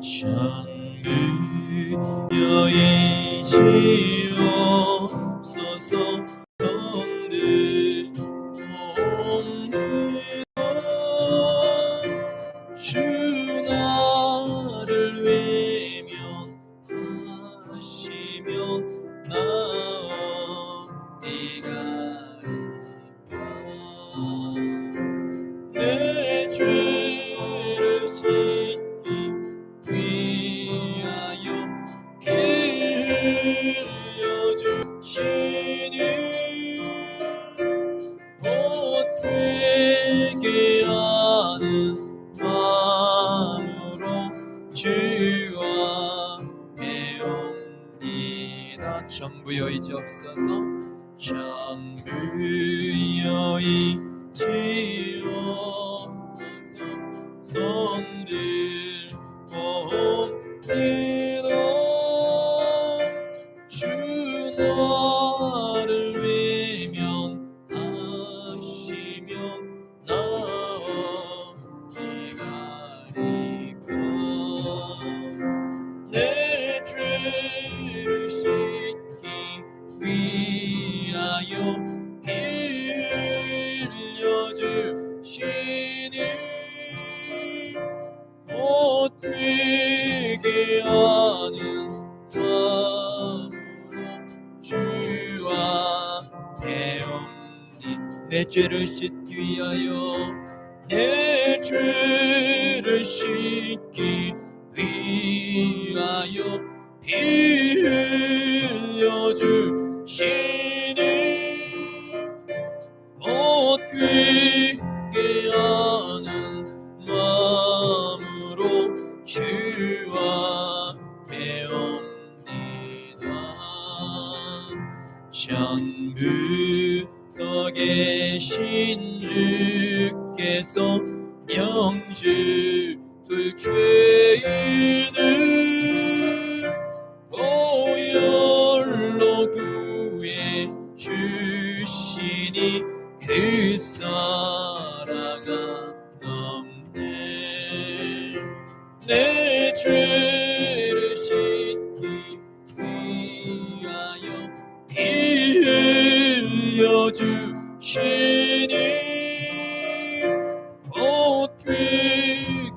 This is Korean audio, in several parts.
찬미여이지옵소서. 성들 옵니다. 주 나를 외면하시면 나어디가리까. 내 죄를 씻기 위하여 피 흘려주시니 곧 회개하는 마음으로 주와 배웁니다. 전부여이지옵소서. 전부여이지옵소서. 손들 봅니다. 주 나를 외면하시면 나어디가리까. 내 죄를 씻기 위하여 피 흘려주시니 곧 회개하는 마음으로 주와 배웁니. 내 죄를 씻기 위하여 내 죄를 씻기 위하여 피 흘려주시니 곧 회개하는 마음으로 주와 배웁니다. 전부터 계신 주께서 영주들 죄인을 보혈로 구해 주시니 그 사랑아 넘네. 내 죄를 씻기 위하여 피 흘려주시니 곧 회개하는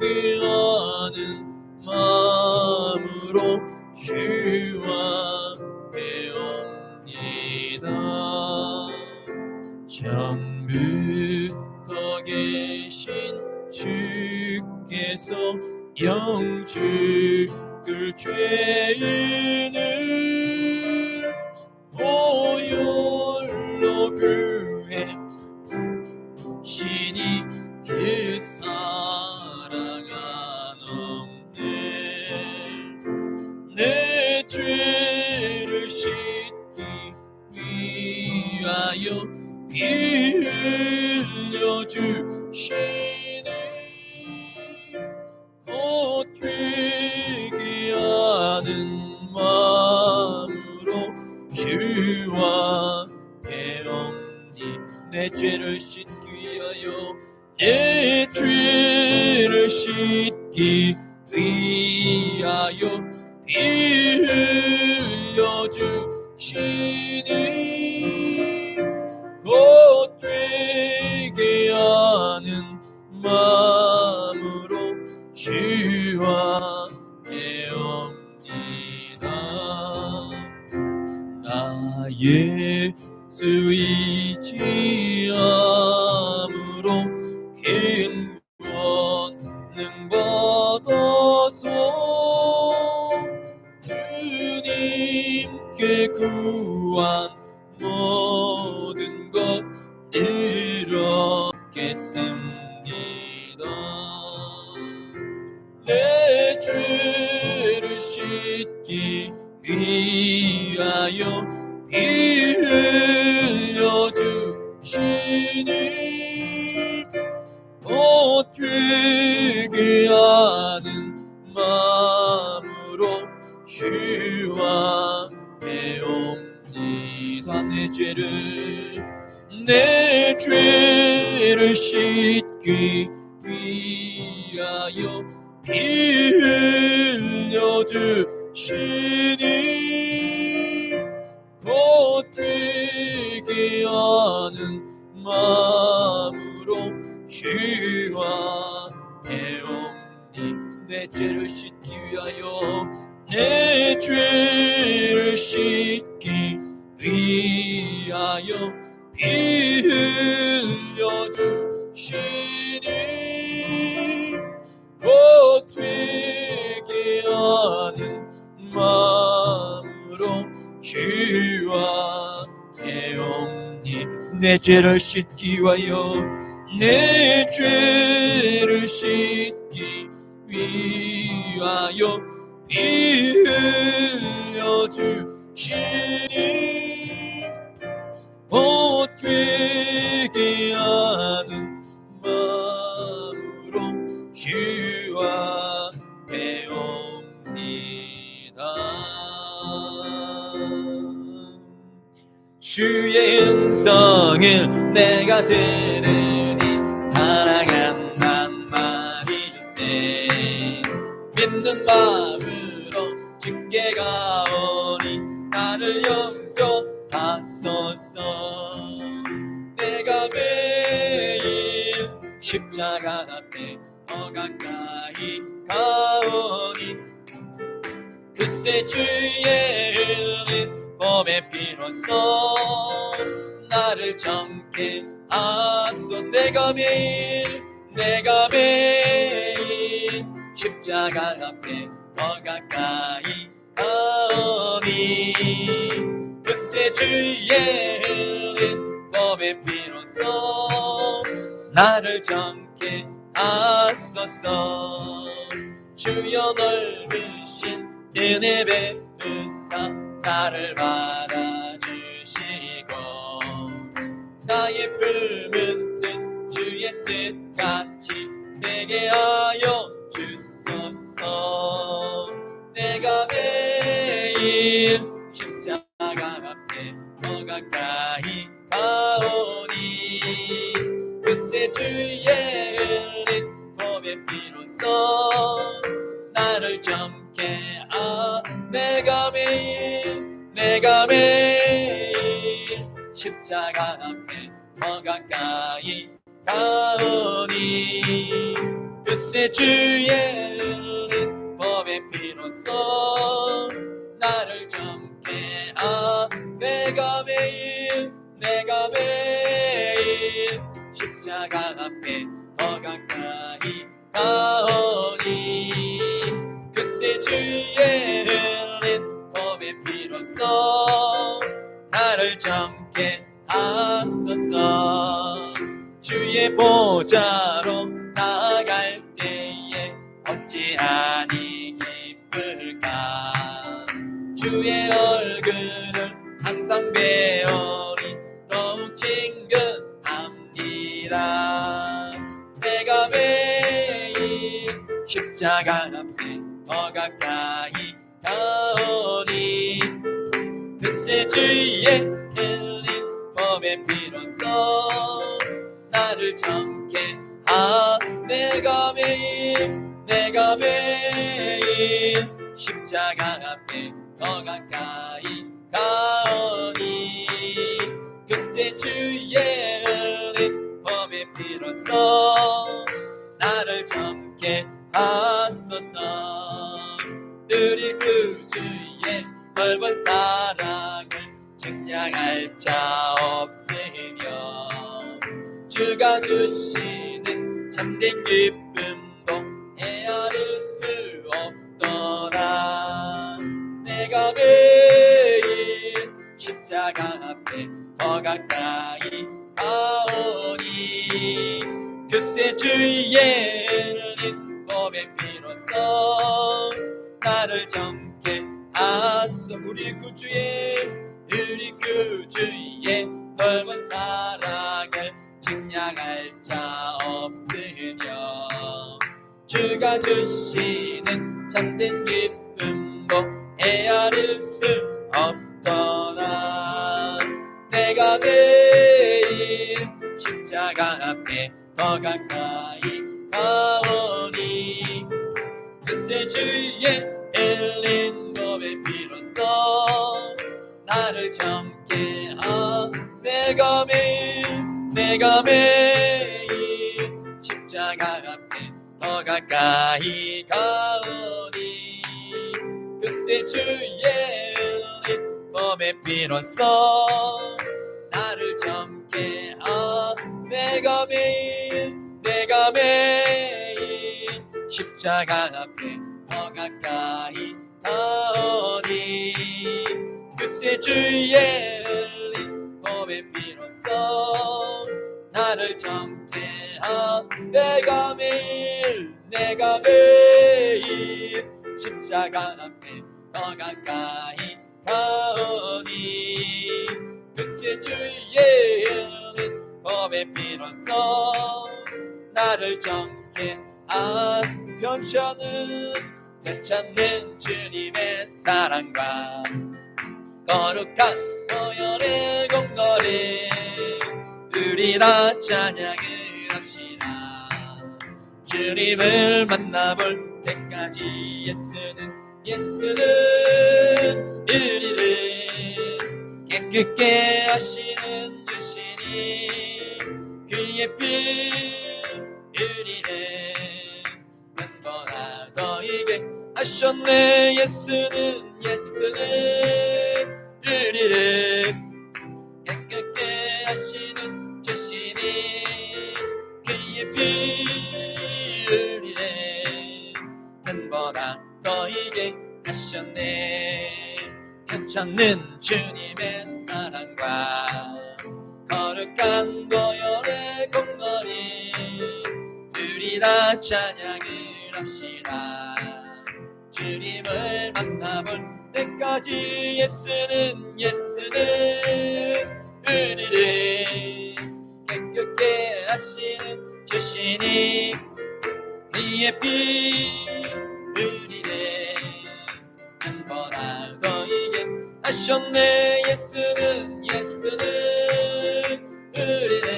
마음으로 주와 배웁니다. 전부터 계신 주께서 영주들 죄인을 보혈로 구해 신이 그 사랑아 넘네. 내 죄를 씻기 위하여 피 흘려주시니 곧 회개하는 마음으로 주와 배웁니. 내 죄를 씻기 위하여 내 죄를 씻기 위하여 피 흘려주시니 곧 회개하는 마음으로 주와 배웁니다. 나 예수 의지함으로 큰 권능 받아서 주님께 구한 모든 것 이뤘겠습니다. 내 죄를 씻기 위하여 피 흘려주시니 곧 회개하는 마음으로 주와 배웁니다. 내 죄를 씻기 위하여 피 주시니 버티게 하는 마음으로 주와 배옵니. 내 죄를 씻기 위하여 내 죄를 씻기 위하여 피 흘려 주시니 버티게 하는 마음으로 주와 배옵니. 내 죄를 씻기 위하여 내 죄를 씻기 위하여 피 흘려 주시니 버티게 하는 마음으로 주와 배웁니다. 주의 음성을 내가 들으니 사랑한단 말이 주세. 믿는 마음으로 주께 가오니 나를 영접하소서. 내가 매일 십자가 앞에 더 가까이 가오니 그새 주의 흘린 몸의 피로써 나를 정케 하소. 내가 매일 십자가 앞에 더 가까이 가오니 그새 주의 흘린 몸의 피로써 나를 정케 하소서. 주여 넓으신 은혜 베푸사 나를 받아주시고 나의 품은 뜻 주의 뜻같이 되게 하여 주소서. 내가 매일 십자가 앞에 더 가까이 가오니 그새 주의 흘린 몸의 피로써 나를 정케 하. 내가 매일 십자가 앞에 더 가까이 가오니 그새 주의 흘린 몸의 피로써 나를 정케 하. 내가 매일 십자가 앞에 더 가까이 가오니 그새 주의 흘린 몸의 피로써 나를 정케 하소서. 주의 보좌로 나아갈 때에 어찌하니 기쁠까. 주의 얼굴을 항상 배우니 더욱 친근합니다. 내가 매일 십자가 앞에 더 가까이 가오니 그새 주의 흘린 몸의 피로써 나를 정케 하. 내가 매일 십자가 앞에 더 가까이 가오니 그새 주의 흘린 몸의 피로써 나를 정케 하소서. 우리 구주의 넓은 사랑을 측량할 자 없으며 주가 주시는 참된 기쁨도 헤아릴 수 없더라. 내가 매일 십자가 앞에 더 가까이 가오니 그새 주의 흘린 몸의 피로써 나를 정케 하소. 우리 구주의 넓은 사랑을 측량할 자 없으며 주가 주시는 참된 기쁨도 헤아릴 수 없더라. 내가 매일 십자가 앞에 더 가까이 가오니 그새 주의 흘린 몸의 피로써 나를 젊게 한 내가 매일 십자가 앞에 더 가까이 가오니 글쎄 주의 흘린 몸의 피로써 나를 젊게 한 내가 매일 십자가 앞에 더 가까이 가오니 글쎄 주의 흘린 몸의 피로써 나를 젊게 한 내가 매일 십자가 앞에 더 가까이 가오니 글쎄 주의 흘린 몸의 피로써 나를 젊게 하신 편찮는 주님의 사랑과 거룩한 보혈의 공로를 우리 다 찬양을 합시다. 주님을 만나볼 때까지 예수는 우리를 깨끗게 하시는 주시니 그의 피 우리를 눈보다 더이게 하셨네. 예수는 우리를 깨끗게 하시는 주시니 그의 피 우리를 눈보다 더이게 하셨네. 괜찮는 주님의 사랑과 거룩한 보혈의 공로니 우리 다 찬양을 합시다. 주님을 만나볼 때까지 예수는 우리를 깨끗게 하시는 주시니 그의 피 우리를 눈보다 더이게 하셨네. 예수는 우리를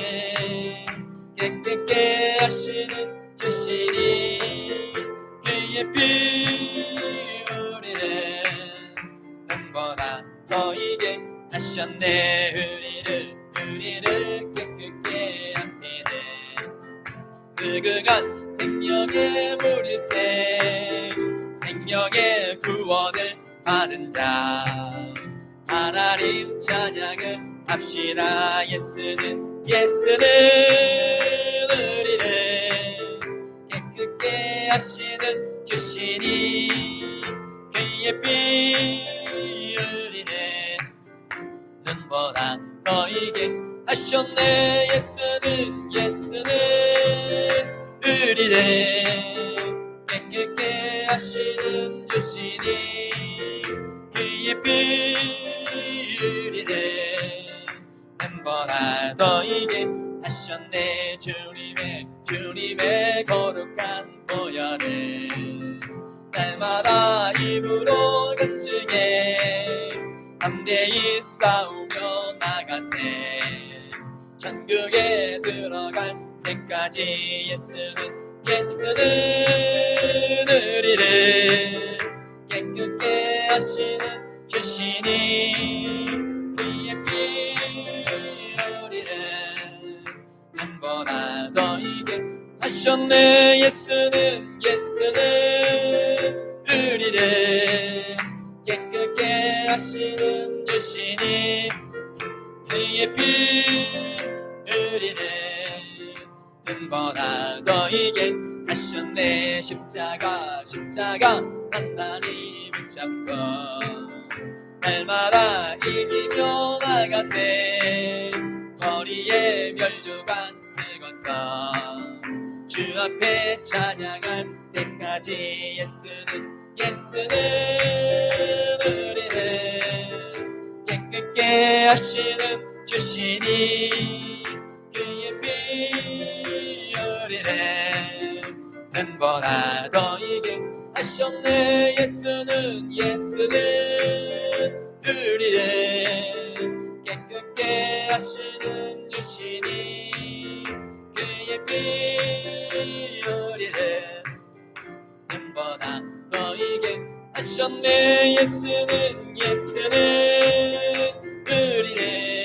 깨끗게 하시는 주시니 그의 피 우리를 눈보다 더이게 하셨네. 우리를 깨끗게 합니다. 그간 생명의 물이새 생명의 구원을 받은 자 하나님 찬양을 합시다. 예수는 우리를 깨끗게 하시는 주시니 그의 피 우리를 눈보다 더이게 하셨네. 예수는 우리를 깨끗게 하시는 주시니 그의 피 우리를 눈보다 더이게 하셨네. 주님의 거룩한 보혈을 날마다 입으로 간증해 담대히 싸우며 나가세. 천국에 들어갈 때까지 예수는 우리를 깨끗게 하시는 주시니 그의 피 우리를 눈보다 더이게 하셨네. 예수는 우리를 깨끗게 하시는 주시니 그의 피 우리를 눈보다 더이게 하셨네. 십자가 하나님 붙잡고 날마다 이기며 나가세. 거리에 면류관 쓰고서 주 앞에 찬양할 때까지 예수는 우리를 깨끗게 하시는 주시니 그의 피 우리를 눈보다 더이게 하셨네. 예수는 우리를 깨끗게 하시는 주시니 그의 피 우리를 눈보다 더이게 하셨네. 예수는 의리네.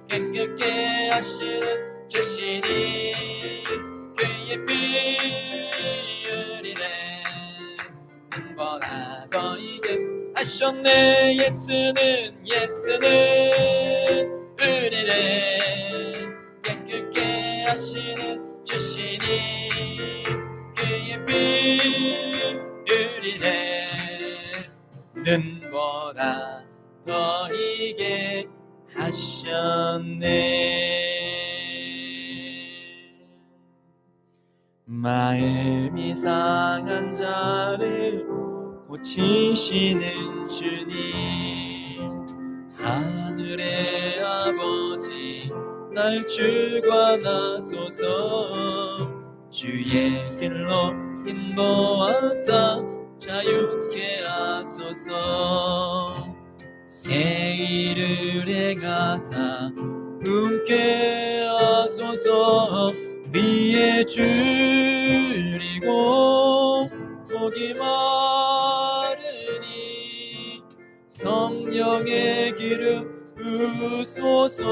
깨끗게 하시는 주시니 그의 비율이네. 눈보다 더이게 하셨네. 예수는 의리네. 깨끗게 하시는 주시니 그의 비율이네. 눈보다 더이게 하셨네. 마음이 상한 자를 고치시는 주님, 하늘의 아버지 날 주관하소서. 주의 길로 인도하사 자유케 하소서. 새 일을 행하사 품게 하소서. 위에 줄이고 목이 마르니 성령의 기름 부으소서.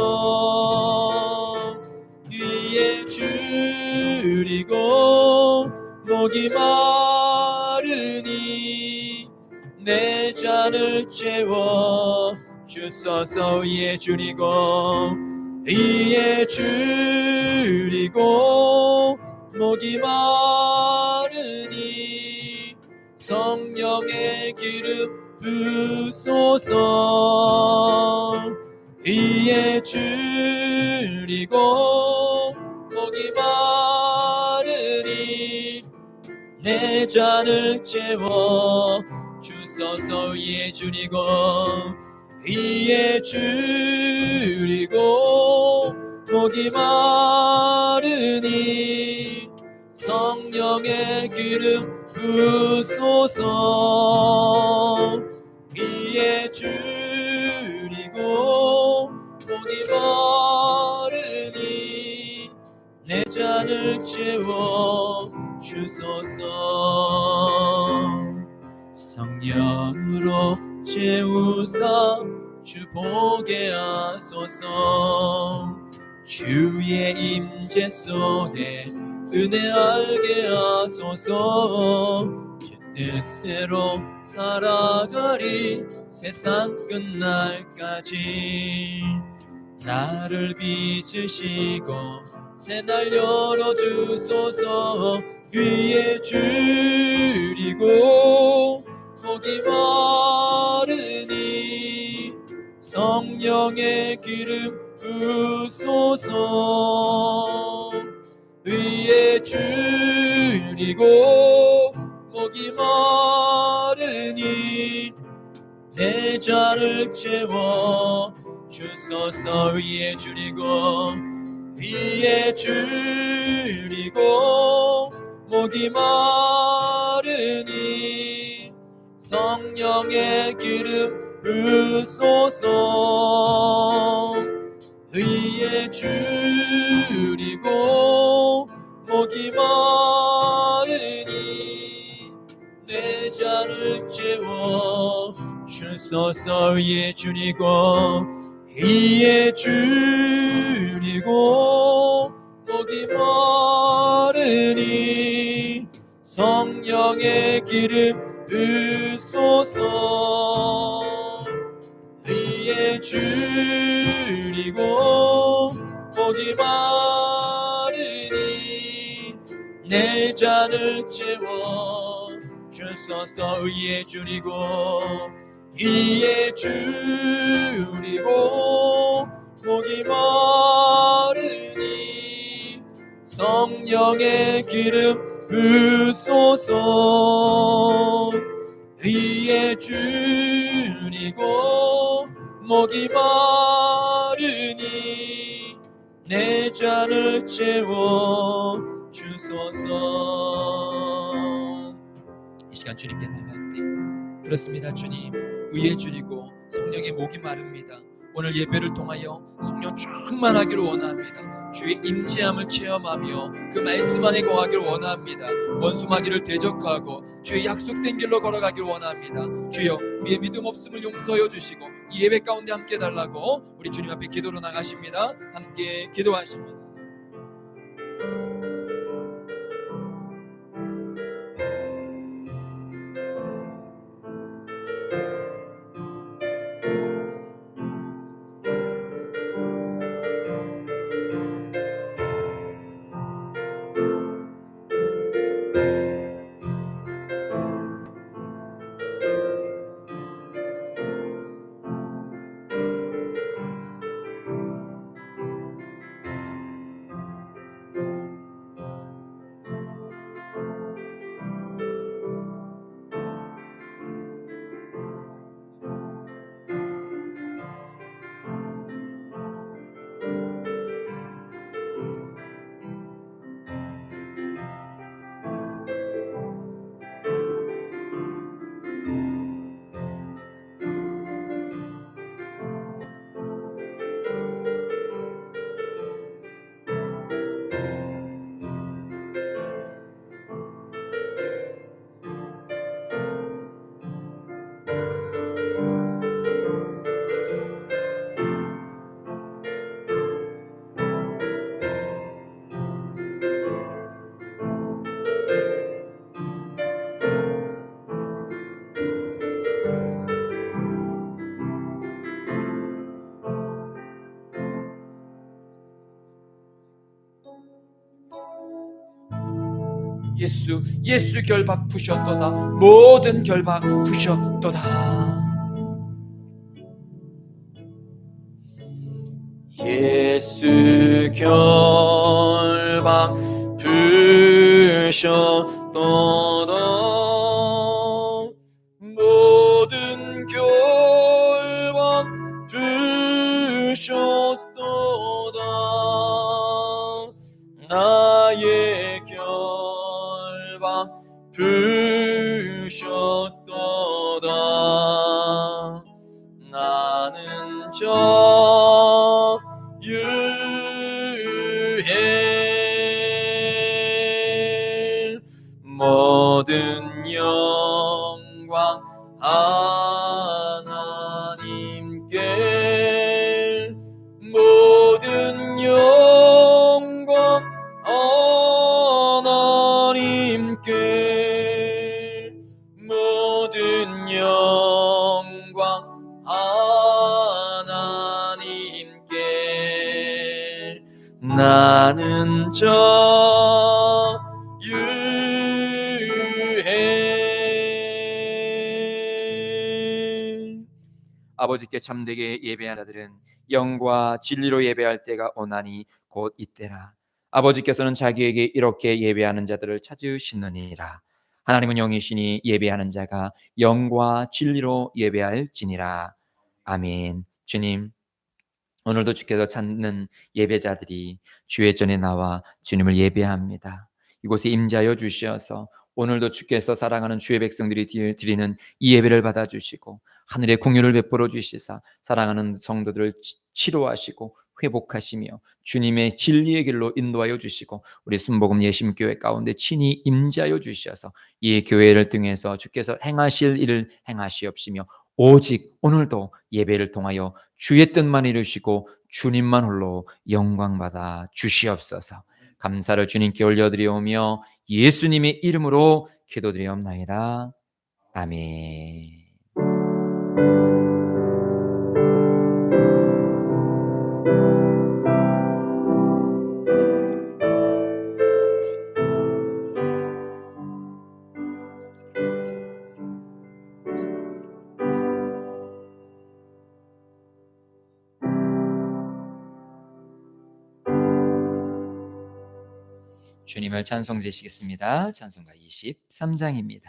위에 줄이고 목이 마르니 내 잔을 채워 주소서. 위에 줄이고 목이 마르니 성령의 기름 부으소서. 위에 줄이고 목이 마르니 내 잔을 채워 주소서. 위에 줄이고 목이 마르니 성령의 기름 부으소서. 위에 줄이고 목이 마르니 내 잔을 채워 주소서. 성령으로 채우사 주 보게 하소서. 주의 임재 속에 은혜 알게 하소서. 주 뜻대로 살아가리 세상 끝날까지. 나를 빚으시고 새날 열어주소서. 위에 줄이고 목이 마르니 성령의 기름 부으소서. 위에 줄이고 목이 마르니 내 잔을 채워 주소서. 위에 줄이고 목이 마르니 성령의 기름 부으소서. 위에 줄이고 목이 마르니 내 잔을 채워 주소서. 위에 줄이고 목이 마르니 성령의 기름 부으소서. 위에 줄이고 목이 마르니 내 잔을 채워 주소서. 위에 줄이고 목이 마르니 성령의 기름 부으소서. 위에 줄이고 목이 마르니 내 잔을 채워 주소서. 이 시간 주님께 나갈 때 그렇습니다. 주님, 위에 줄이고 성령의 목이 마릅니다. 오늘 예배를 통하여 성령 충만하기를 원합니다. 주의 임재함을 체험하며 그 말씀 안에 거하기를 원합니다. 원수마귀를 대적하고 주의 약속된 길로 걸어가길 원합니다. 주여 우리의 믿음 없음을 용서하여 주시고 이 예배 가운데 함께 달라고 우리 주님 앞에 기도로 나가십니다. 함께 기도하십니다. 예수 결박 푸셨도다. 모든 결박 푸셨도다. 예수 결박 푸셨도다. 모든 결박 푸셨도다. 나의 결박 푸셨도다. 나는 자유해. 모든 영광 하나님께. 모든 영광 하나님께. 모든 영광 하나님께. 나는 자유해. 아버지께 참되게 예배하는 자들은 영과 진리로 예배할 때가 오나니 곧 이때라. 아버지께서는 자기에게 이렇게 예배하는 자들을 찾으시느니라. 하나님은 영이시니 예배하는 자가 영과 진리로 예배할지니라. 아멘. 주님, 오늘도 주께서 찾는 예배자들이 주의 전에 나와 주님을 예배합니다. 이곳에 임재하여 주시어서 오늘도 주께서 사랑하는 주의 백성들이 드리는 이 예배를 받아주시고 하늘의 긍휼을 베풀어 주시사 사랑하는 성도들을 치료하시고 회복하시며 주님의 진리의 길로 인도하여 주시고 우리 순복음 예심교회 가운데 친히 임재하여 주셔서 이 교회를 통해서 주께서 행하실 일을 행하시옵시며 오직 오늘도 예배를 통하여 주의 뜻만 이루시고 주님만 홀로 영광받아 주시옵소서. 감사를 주님께 올려드리오며 예수님의 이름으로 기도드리옵나이다. 아멘. 주님을 찬송 드리시겠습니다. 찬송가 23장입니다.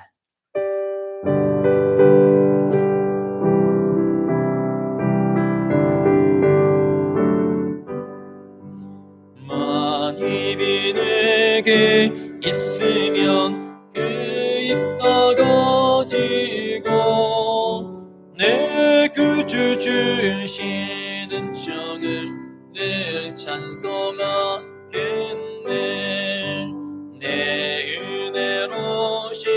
만입이 내게 있으면 그 입 다가지고 내 구주 주신 은총을 늘 찬송하겠네. 내 은혜로신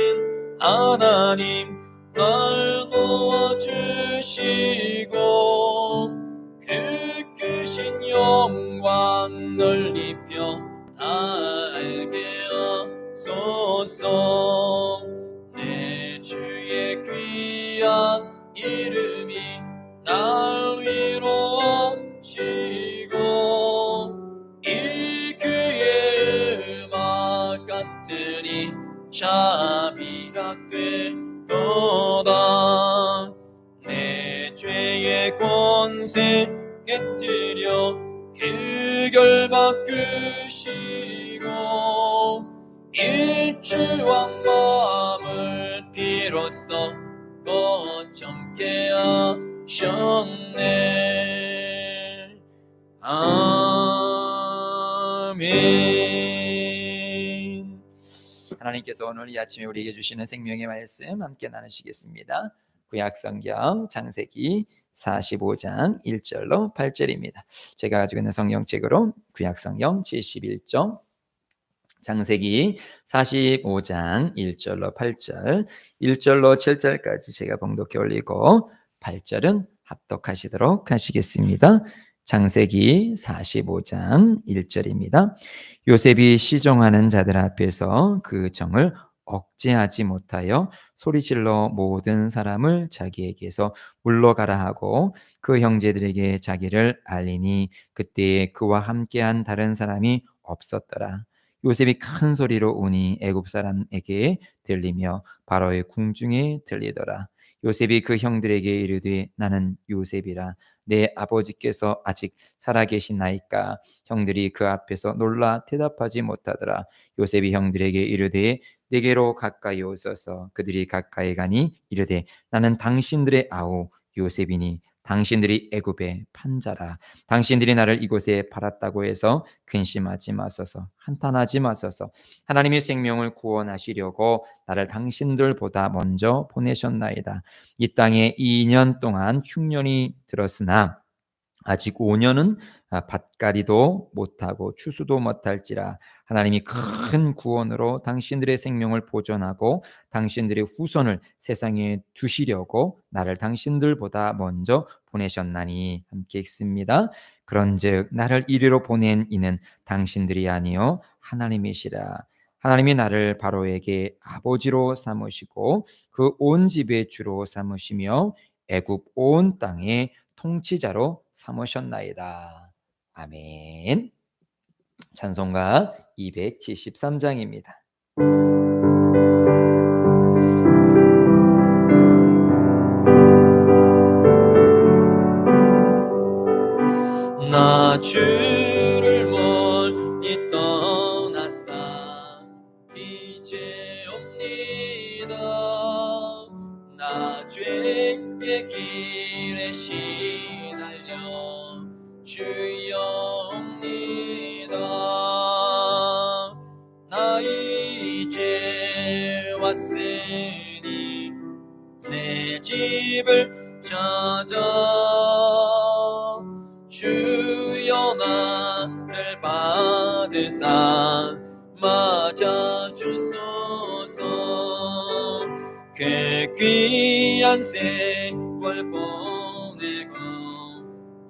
하나님 날 도와주시고 그 크신 영광 널리 펴 알게 하소서. 내 주의 귀한 이름이 날 위로하시고 이 귀의 음악 같으니 잠이락되도다. 내 죄의 권세 깨뜨려 그 결 바꾸시고 일주한 마음을 비로소 거점케 하셨네. 아멘. 하나님께서 오늘 이 아침에 우리에게 주시는 생명의 말씀 함께 나누시겠습니다. 구약성경 창세기 45장 1절로 8절입니다. 제가 가지고 있는 성경책으로 구약성경 71쪽, 창세기 45장 1절로 8절, 1절로 7절까지 제가 봉독해 올리고 8절은 합독하시도록 하시겠습니다. 창세기 45장 1절입니다. 요셉이 시종하는 자들 앞에서 그 정을 억제하지 못하여 소리질러 모든 사람을 자기에게서 물러가라 하고 그 형제들에게 자기를 알리니 그때에 그와 함께한 다른 사람이 없었더라. 요셉이 큰 소리로 우니 애굽 사람에게 들리며 바로의 궁중에 들리더라. 요셉이 그 형들에게 이르되 나는 요셉이라. 내 아버지께서 아직 살아계시나이까? 형들이 그 앞에서 놀라 대답하지 못하더라. 요셉이 형들에게 이르되 내게로 가까이 오소서. 그들이 가까이 가니 이르되 나는 당신들의 아우 요셉이니 당신들이 애굽의 판자라. 당신들이 나를 이곳에 팔았다고 해서 근심하지 마소서. 한탄하지 마소서. 하나님의 생명을 구원하시려고 나를 당신들보다 먼저 보내셨나이다. 이 땅에 2년 동안 흉년이 들었으나 아직 5년은 밭갈이도 못하고 추수도 못할지라. 하나님이 큰 구원으로 당신들의 생명을 보존하고 당신들의 후손을 세상에 두시려고 나를 당신들보다 먼저 보내셨나니. 함께 읽습니다. 그런즉 나를 이리로 보낸 이는 당신들이 아니요 하나님이시라. 하나님이 나를 바로에게 아버지로 삼으시고 그 온 집의 주로 삼으시며 애굽 온 땅의 통치자로 삼으셨나이다. 아멘. 찬송가 273장입니다. 나 주를 멀리 떠났다 이제 옵니다. 나 죄의 길에 시달려 주여 옵니다. 나 이제 왔으니 내 집을 찾아 주여 나를 받으사 맞아주소서. 그 귀한 세월 보내고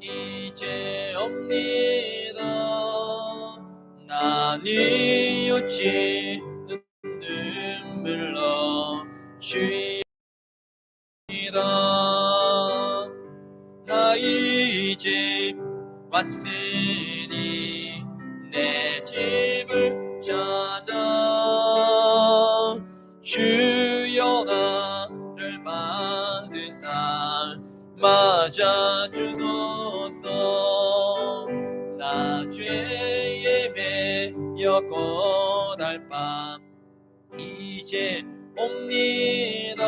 이제 옵니다. 나 뉘우치는 눈물로 주이다. 나 이제 왔으니 내 집을 찾아 주여 나를 받으사 맞아주소서. 나 죄에 매여 고달밤 이제 옵니다.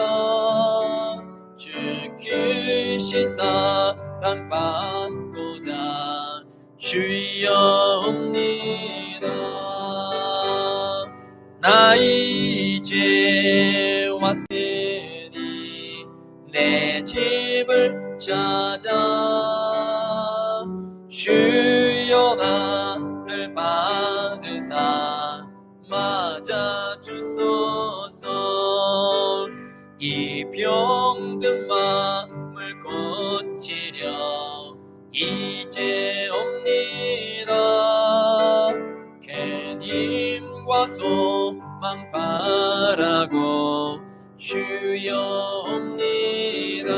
주 크신 사랑 받고자 주여 옵니다. 나 이제 왔으니 내 집을 찾아 주 병든 마음을 고치려 이제 옵니다. 주님과 소망 바라고 주여 옵니다.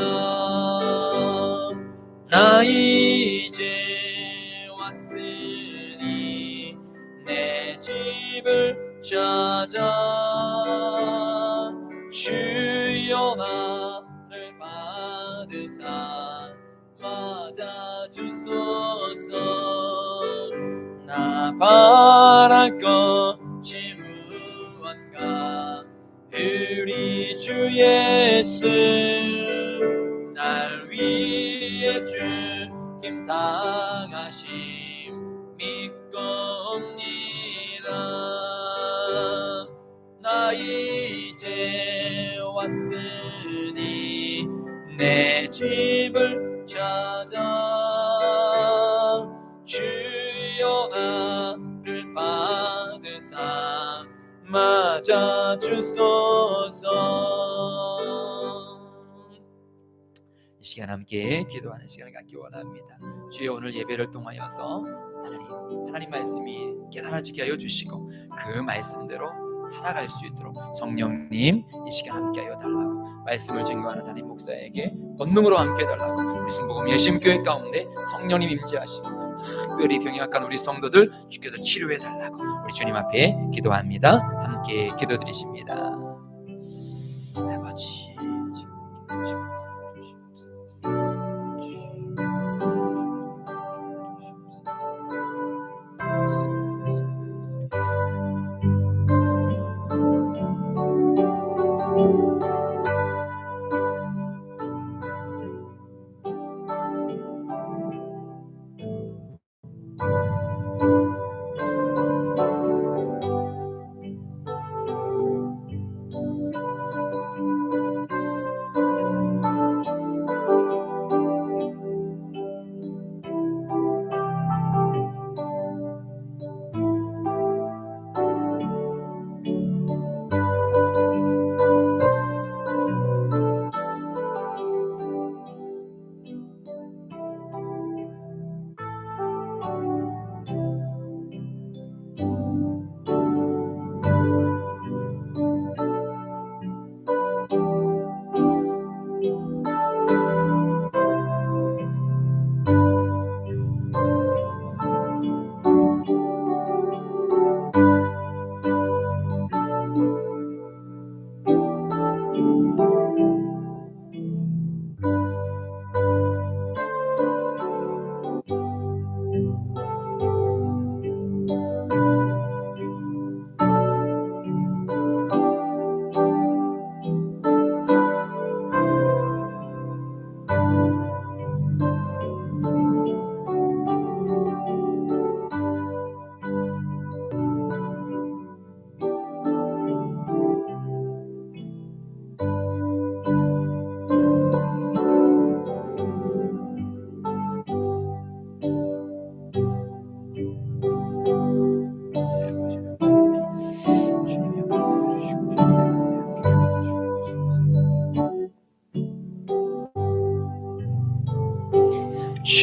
나 이제 왔으니 내 집을 찾아 주여 나를 받으사 맞아주소서. 나 바랄 것이 무언가 우리 주 예수 날 위해 죽임 당하심 믿고 옵니다. 나 이제 왔으니 내 집을 찾아 주여 나를 받으사 맞아주소서. 이 시간 함께 기도하는 시간을 갖기 원합니다. 주여 오늘 예배를 통하여서 하나님 말씀이 깨달아지게 하여 주시고 그 말씀대로 살아갈 수 있도록 성령님 이 시간 함께하여 달라고 말씀을 증거하는 담임 목사에게 권능으로 함께 달라고 우리 순복음 예심교회 가운데 성령님 임재하시고 특별히 병이 약한 우리 성도들 주께서 치료해 달라고 우리 주님 앞에 기도합니다. 함께 기도드리십니다. 아버지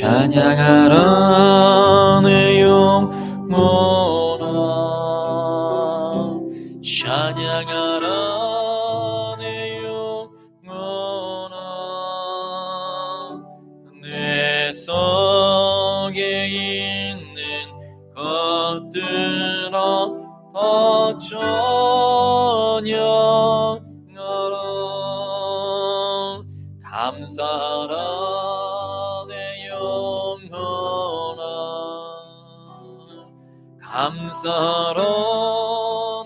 찬양하라 내 영혼아 찬양하라 내 영혼아 내 속에 있는 것들아 다 찬양하라 감사하라 감사하라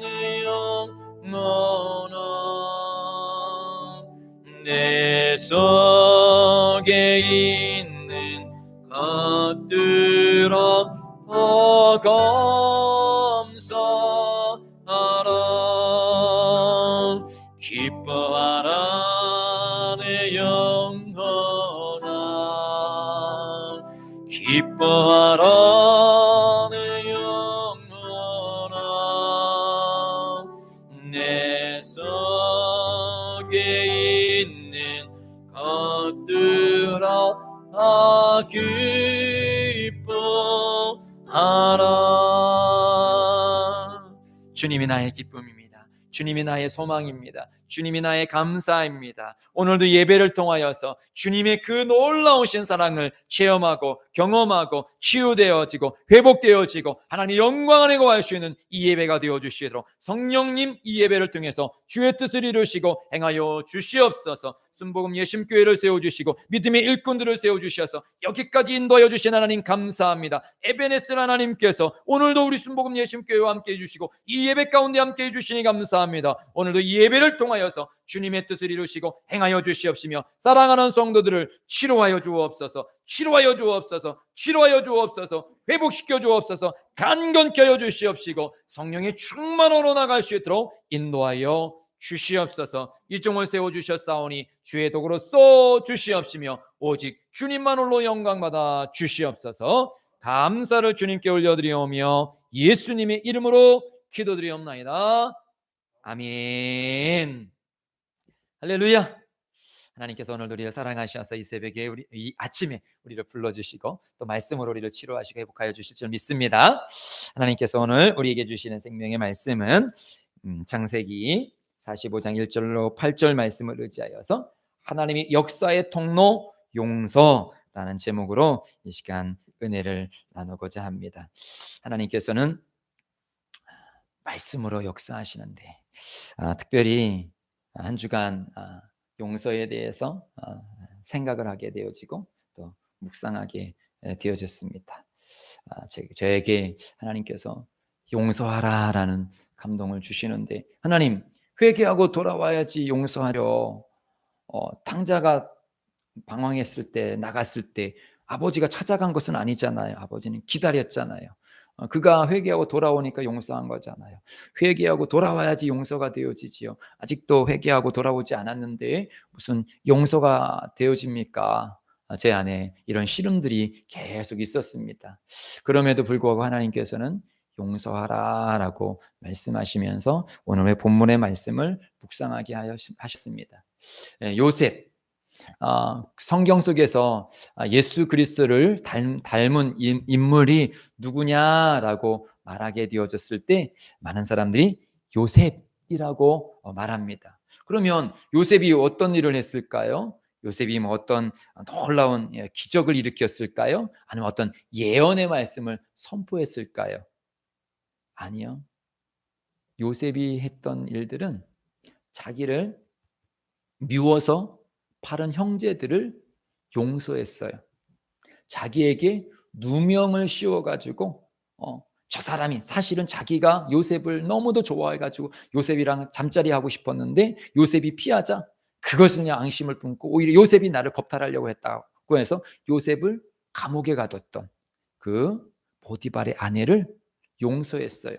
내 영혼아 내 속에 있는 것들아 다 감사하라 기뻐하라 내 영혼아 기뻐하라 내 속에 있는 받들어 다 기뻐하라. 주님이 나의 기쁨입니다. 주님이 나의 소망입니다. 주님이 나의 감사입니다. 오늘도 예배를 통하여서 주님의 그 놀라우신 사랑을 체험하고 경험하고 치유되어지고 회복되어지고 하나님 영광 안에 거할 수 있는 이 예배가 되어주시도록 성령님 이 예배를 통해서 주의 뜻을 이루시고 행하여 주시옵소서. 순복음 예심교회를 세워주시고 믿음의 일꾼들을 세워주셔서 여기까지 인도하여 주신 하나님 감사합니다. 에베네스 하나님께서 오늘도 우리 순복음 예심교회와 함께 해주시고 이 예배 가운데 함께 해주시니 감사합니다. 오늘도 이 예배를 통하여서 주님의 뜻을 이루시고 행하여 주시옵시며 사랑하는 성도들을 치료하여 주옵소서. 치료하여 주옵소서. 치료하여 주옵소서. 회복시켜 주옵소서. 강건케 하여 주시옵시고 성령의 충만으로 나갈 수 있도록 인도하여 주시옵소서. 이 종을 세워주셨사오니 주의 도구로 써 주시옵시며 오직 주님만홀로 영광받아 주시옵소서. 감사를 주님께 올려드리오며 예수님의 이름으로 기도드리옵나이다. 아멘. 할렐루야. 하나님께서 오늘 우리를 사랑하셔서 이 새벽에 이 아침에 우리를 불러주시고 또 말씀으로 우리를 치료하시고 회복하여 주실 줄 믿습니다. 하나님께서 오늘 우리에게 주시는 생명의 말씀은 창세기 45장 1절로 8절 말씀을 의지하여서 하나님의 역사의 통로 용서라는 제목으로 이 시간 은혜를 나누고자 합니다. 하나님께서는 말씀으로 역사하시는데 특별히 한 주간 용서에 대해서 생각을 하게 되어지고 또 묵상하게 되어졌습니다. 저에게 하나님께서 용서하라라는 감동을 주시는데 하나님 회개하고 돌아와야지 용서하려 탕자가 방황했을 때 나갔을 때 아버지가 찾아간 것은 아니잖아요. 아버지는 기다렸잖아요. 그가 회개하고 돌아오니까 용서한 거잖아요. 회개하고 돌아와야지 용서가 되어지지요. 아직도 회개하고 돌아오지 않았는데 무슨 용서가 되어집니까? 제 안에 이런 시름들이 계속 있었습니다. 그럼에도 불구하고 하나님께서는 용서하라라고 말씀하시면서 오늘의 본문의 말씀을 묵상하게 하셨습니다. 요셉, 성경 속에서 예수 그리스도를 닮은 인물이 누구냐라고 말하게 되어졌을 때 많은 사람들이 요셉이라고 말합니다. 그러면 요셉이 어떤 일을 했을까요? 요셉이 어떤 놀라운 기적을 일으켰을까요? 아니면 어떤 예언의 말씀을 선포했을까요? 아니요. 요셉이 했던 일들은 자기를 미워서 팔은 형제들을 용서했어요. 자기에게 누명을 씌워가지고 저 사람이 사실은 자기가 요셉을 너무도 좋아해가지고 요셉이랑 잠자리 하고 싶었는데 요셉이 피하자 그것은 그냥 앙심을 품고 오히려 요셉이 나를 겁탈하려고 했다고 해서 요셉을 감옥에 가뒀던 그 보디발의 아내를 용서했어요.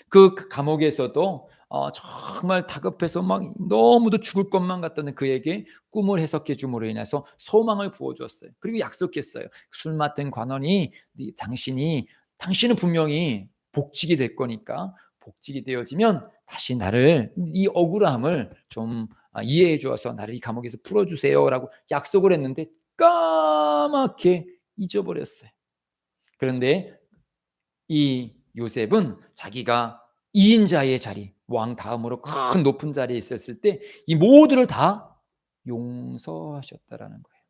그 감옥에서도 정말 다급해서 막 너무도 죽을 것만 같던 그에게 꿈을 해석해 줌으로 인해서 소망을 부어주었어요. 그리고 약속했어요. 술 맡은 관원이 당신은 분명히 복직이 될 거니까 복직이 되어지면 다시 나를 이 억울함을 좀 이해해 주어서 나를 이 감옥에서 풀어주세요라고 약속을 했는데 까맣게 잊어버렸어요. 그런데 이 요셉은 자기가 2인자의 자리, 왕 다음으로 큰 높은 자리에 있었을 때 이 모두를 다 용서하셨다라는 거예요.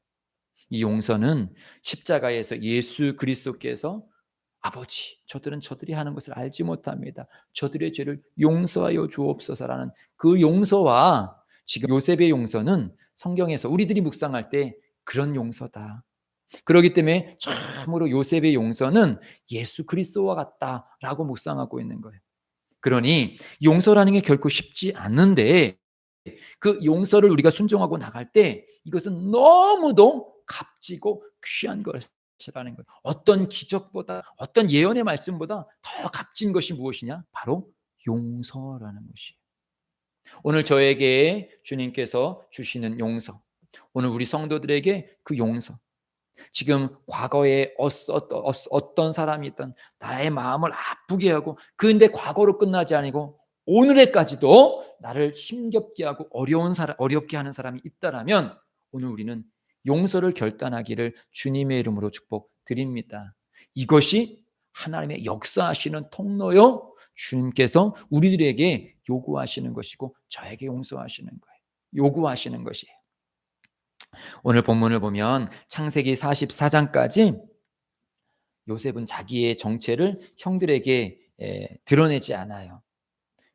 이 용서는 십자가에서 예수 그리스도께서 아버지, 저들이 하는 것을 알지 못합니다. 저들의 죄를 용서하여 주옵소서라는 그 용서와 지금 요셉의 용서는 성경에서 우리들이 묵상할 때 그런 용서다. 그렇기 때문에 참으로 요셉의 용서는 예수 그리스도와 같다라고 묵상하고 있는 거예요. 그러니 용서라는 게 결코 쉽지 않는데 그 용서를 우리가 순종하고 나갈 때 이것은 너무도 값지고 귀한 것이라는 거예요. 어떤 기적보다 어떤 예언의 말씀보다 더 값진 것이 무엇이냐? 바로 용서라는 것이에요. 오늘 저에게 주님께서 주시는 용서, 오늘 우리 성도들에게 그 용서, 지금 과거에 어떤 사람이 있던 나의 마음을 아프게 하고 근데 과거로 끝나지 아니고 오늘에까지도 나를 힘겹게 하고 어렵게 하는 사람이 있다라면 오늘 우리는 용서를 결단하기를 주님의 이름으로 축복드립니다. 이것이 하나님의 역사하시는 통로요. 주님께서 우리들에게 요구하시는 것이고 저에게 용서하시는 거예요. 요구하시는 것이에요. 오늘 본문을 보면 창세기 44장까지 요셉은 자기의 정체를 형들에게 드러내지 않아요.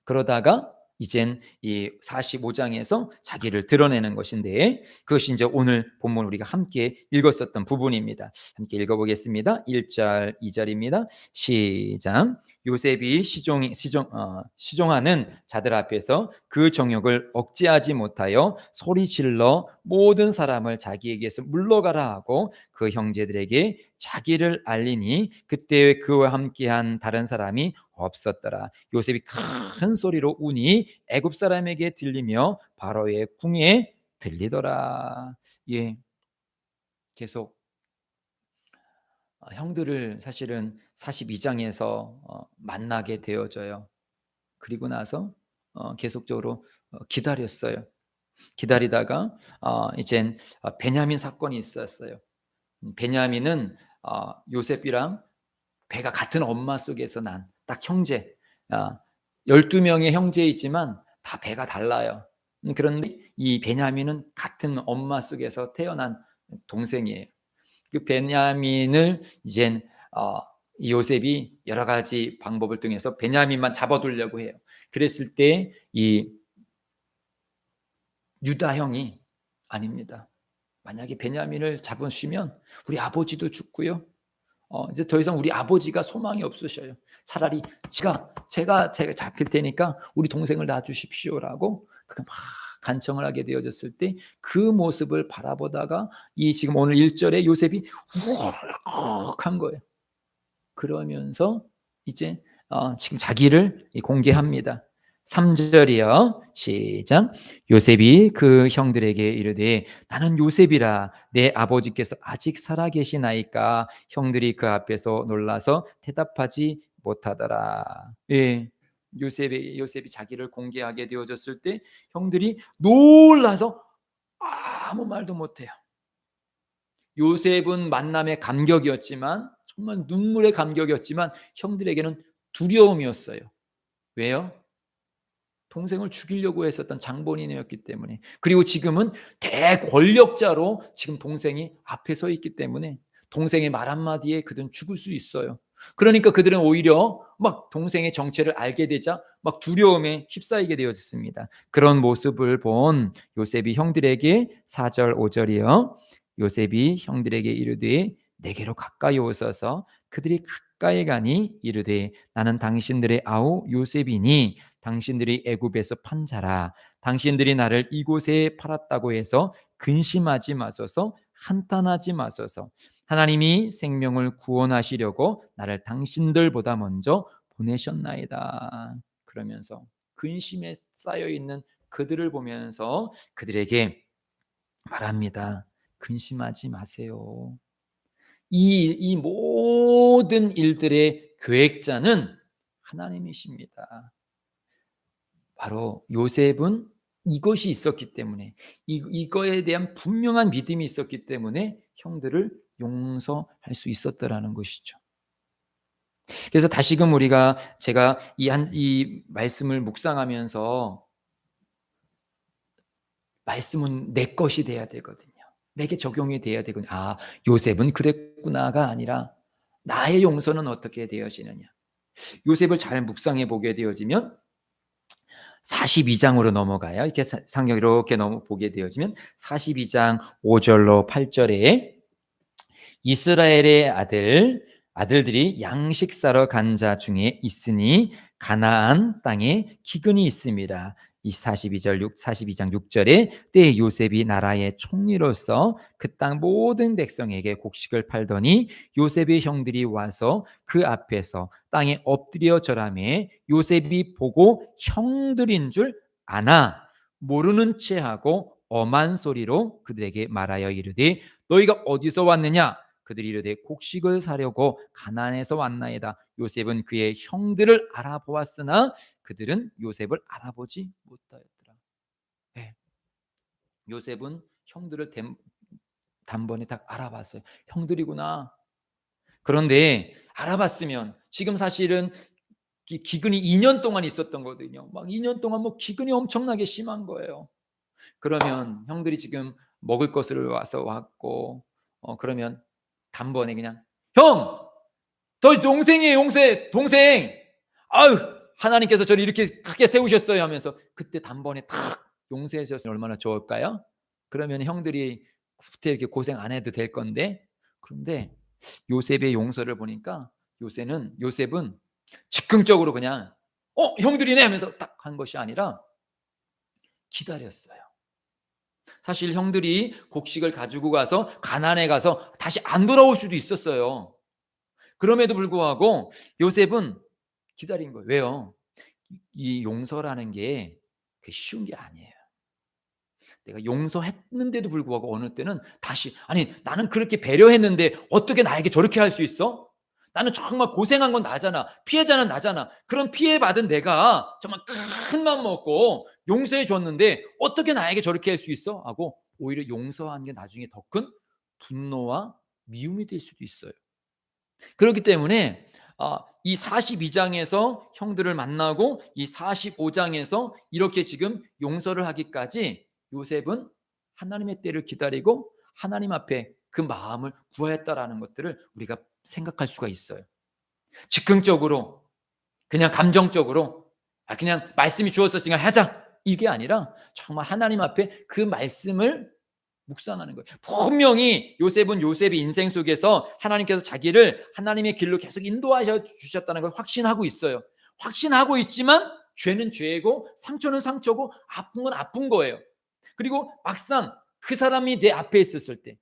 그러다가 이젠 이 45장에서 자기를 드러내는 것인데, 그것이 이제 오늘 본문 우리가 함께 읽었었던 부분입니다. 함께 읽어보겠습니다. 1절 2절입니다. 시작. 요셉이 시종하는 자들 앞에서 그 정욕을 억제하지 못하여 소리질러 모든 사람을 자기에게서 물러가라 하고 그 형제들에게 자기를 알리니 그때 그와 함께한 다른 사람이 없었더라. 요셉이 큰 소리로 우니 애굽 사람에게 들리며 바로의 궁에 들리더라. 예, 계속 형들을 사실은 42장에서 만나게 되어져요. 그리고 나서 계속적으로 기다렸어요. 기다리다가 이젠 베냐민 사건이 있었어요. 베냐민은 요셉이랑 배가 같은 엄마 속에서 난 딱 형제. 12명의 형제이지만 다 배가 달라요. 그런데 이 베냐민은 같은 엄마 속에서 태어난 동생이에요. 그 베냐민을 이젠 이 요셉이 여러 가지 방법을 통해서 베냐민만 잡아두려고 해요. 그랬을 때 이 유다 형이 아닙니다. 만약에 베냐민을 잡으시면 우리 아버지도 죽고요. 이제 더 이상 우리 아버지가 소망이 없으셔요. 차라리 제가 잡힐 테니까 우리 동생을 놔주십시오라고 그가 막 간청을 하게 되어졌을 때 그 모습을 바라보다가 이 지금 오늘 1절에 요셉이 울컥한 거예요. 그러면서 이제 지금 자기를 공개합니다. 3절이요. 시작. 요셉이 그 형들에게 이르되 나는 요셉이라 내 아버지께서 아직 살아계시나이까. 형들이 그 앞에서 놀라서 대답하지 못하더라. 예. 요셉이 자기를 공개하게 되어졌을 때 형들이 놀라서 아무 말도 못해요. 요셉은 만남의 감격이었지만, 정말 눈물의 감격이었지만 형들에게는 두려움이었어요. 왜요? 동생을 죽이려고 했었던 장본인이었기 때문에, 그리고 지금은 대권력자로 지금 동생이 앞에 서 있기 때문에 동생의 말 한마디에 그들은 죽을 수 있어요. 그러니까 그들은 오히려 막 동생의 정체를 알게 되자 막 두려움에 휩싸이게 되어졌습니다. 그런 모습을 본 요셉이 형들에게 4절 5절이요. 요셉이 형들에게 이르되 내게로 가까이 오소서. 그들이 가까이 가니 이르되 나는 당신들의 아우 요셉이니 당신들이 애굽에서 판 자라. 당신들이 나를 이곳에 팔았다고 해서 근심하지 마소서. 한탄하지 마소서. 하나님이 생명을 구원하시려고 나를 당신들보다 먼저 보내셨나이다. 그러면서 근심에 쌓여 있는 그들을 보면서 그들에게 말합니다. 근심하지 마세요. 이 모든 일들의 계획자는 하나님이십니다. 바로 요셉은 이것이 있었기 때문에, 이거에 대한 분명한 믿음이 있었기 때문에 형들을 용서할 수 있었더라는 것이죠. 그래서 다시금 제가 이 말씀을 묵상하면서, 말씀은 내 것이 돼야 되거든요. 내게 적용이 돼야 되거든요. 요셉은 그랬구나가 아니라 나의 용서는 어떻게 되어지느냐. 요셉을 잘 묵상해 보게 되어지면 42장으로 넘어가요. 이렇게 상경 이렇게 보게 되어지면 42장 5절로 8절에 이스라엘의 아들들이 양식 사러 간 자 중에 있으니 가나안 땅에 기근이 있습니다. 이 42장 6절에 때 요셉이 나라의 총리로서 그 땅 모든 백성에게 곡식을 팔더니 요셉의 형들이 와서 그 앞에서 땅에 엎드려 절하매 요셉이 보고 형들인 줄 아나 모르는 채 하고 엄한 소리로 그들에게 말하여 이르되 너희가 어디서 왔느냐. 그들이 이르되 곡식을 사려고 가나안에서 왔나이다. 요셉은 그의 형들을 알아보았으나 그들은 요셉을 알아보지 못하였더라. 네. 요셉은 형들을 단번에 딱 알아봤어요. 형들이구나. 그런데 알아봤으면 지금 사실은 기근이 2년 동안 있었던 거거든요. 막 2년 동안 뭐 기근이 엄청나게 심한 거예요. 그러면 형들이 지금 먹을 것을 왔고 그러면 단번에 그냥 형! 저 동생이에요. 동생! 아유 하나님께서 저를 이렇게 크게 세우셨어요 하면서 그때 단번에 탁 용서해 주셨으면 얼마나 좋을까요? 그러면 형들이 그때 이렇게 고생 안 해도 될 건데, 그런데 요셉의 용서를 보니까 요셉은 즉흥적으로 그냥 형들이네 하면서 딱 한 것이 아니라 기다렸어요. 사실 형들이 곡식을 가지고 가서 가나안에 가서 다시 안 돌아올 수도 있었어요. 그럼에도 불구하고 요셉은 기다린 거예요. 왜요? 이 용서라는 게 쉬운 게 아니에요. 내가 용서했는데도 불구하고 어느 때는 다시, 아니 나는 그렇게 배려했는데 어떻게 나에게 저렇게 할 수 있어? 나는 정말 고생한 건 나잖아. 피해자는 나잖아. 그런 피해받은 내가 정말 큰 마음 먹고 용서해 줬는데 어떻게 나에게 저렇게 할 수 있어? 하고 오히려 용서한 게 나중에 더 큰 분노와 미움이 될 수도 있어요. 그렇기 때문에 이 42장에서 형들을 만나고 이 45장에서 이렇게 지금 용서를 하기까지 요셉은 하나님의 때를 기다리고 하나님 앞에 그 마음을 구하였다라는 것들을 우리가 생각할 수가 있어요. 즉흥적으로 그냥 감정적으로 그냥 말씀이 주었으니까 하자 이게 아니라 정말 하나님 앞에 그 말씀을 묵상하는 거예요. 분명히 요셉의 인생 속에서 하나님께서 자기를 하나님의 길로 계속 인도하셔 주셨다는 걸 확신하고 있어요. 확신하고 있지만 죄는 죄고 상처는 상처고 아픈 건 아픈 거예요. 그리고 막상 그 사람이 내 앞에 있었을 때,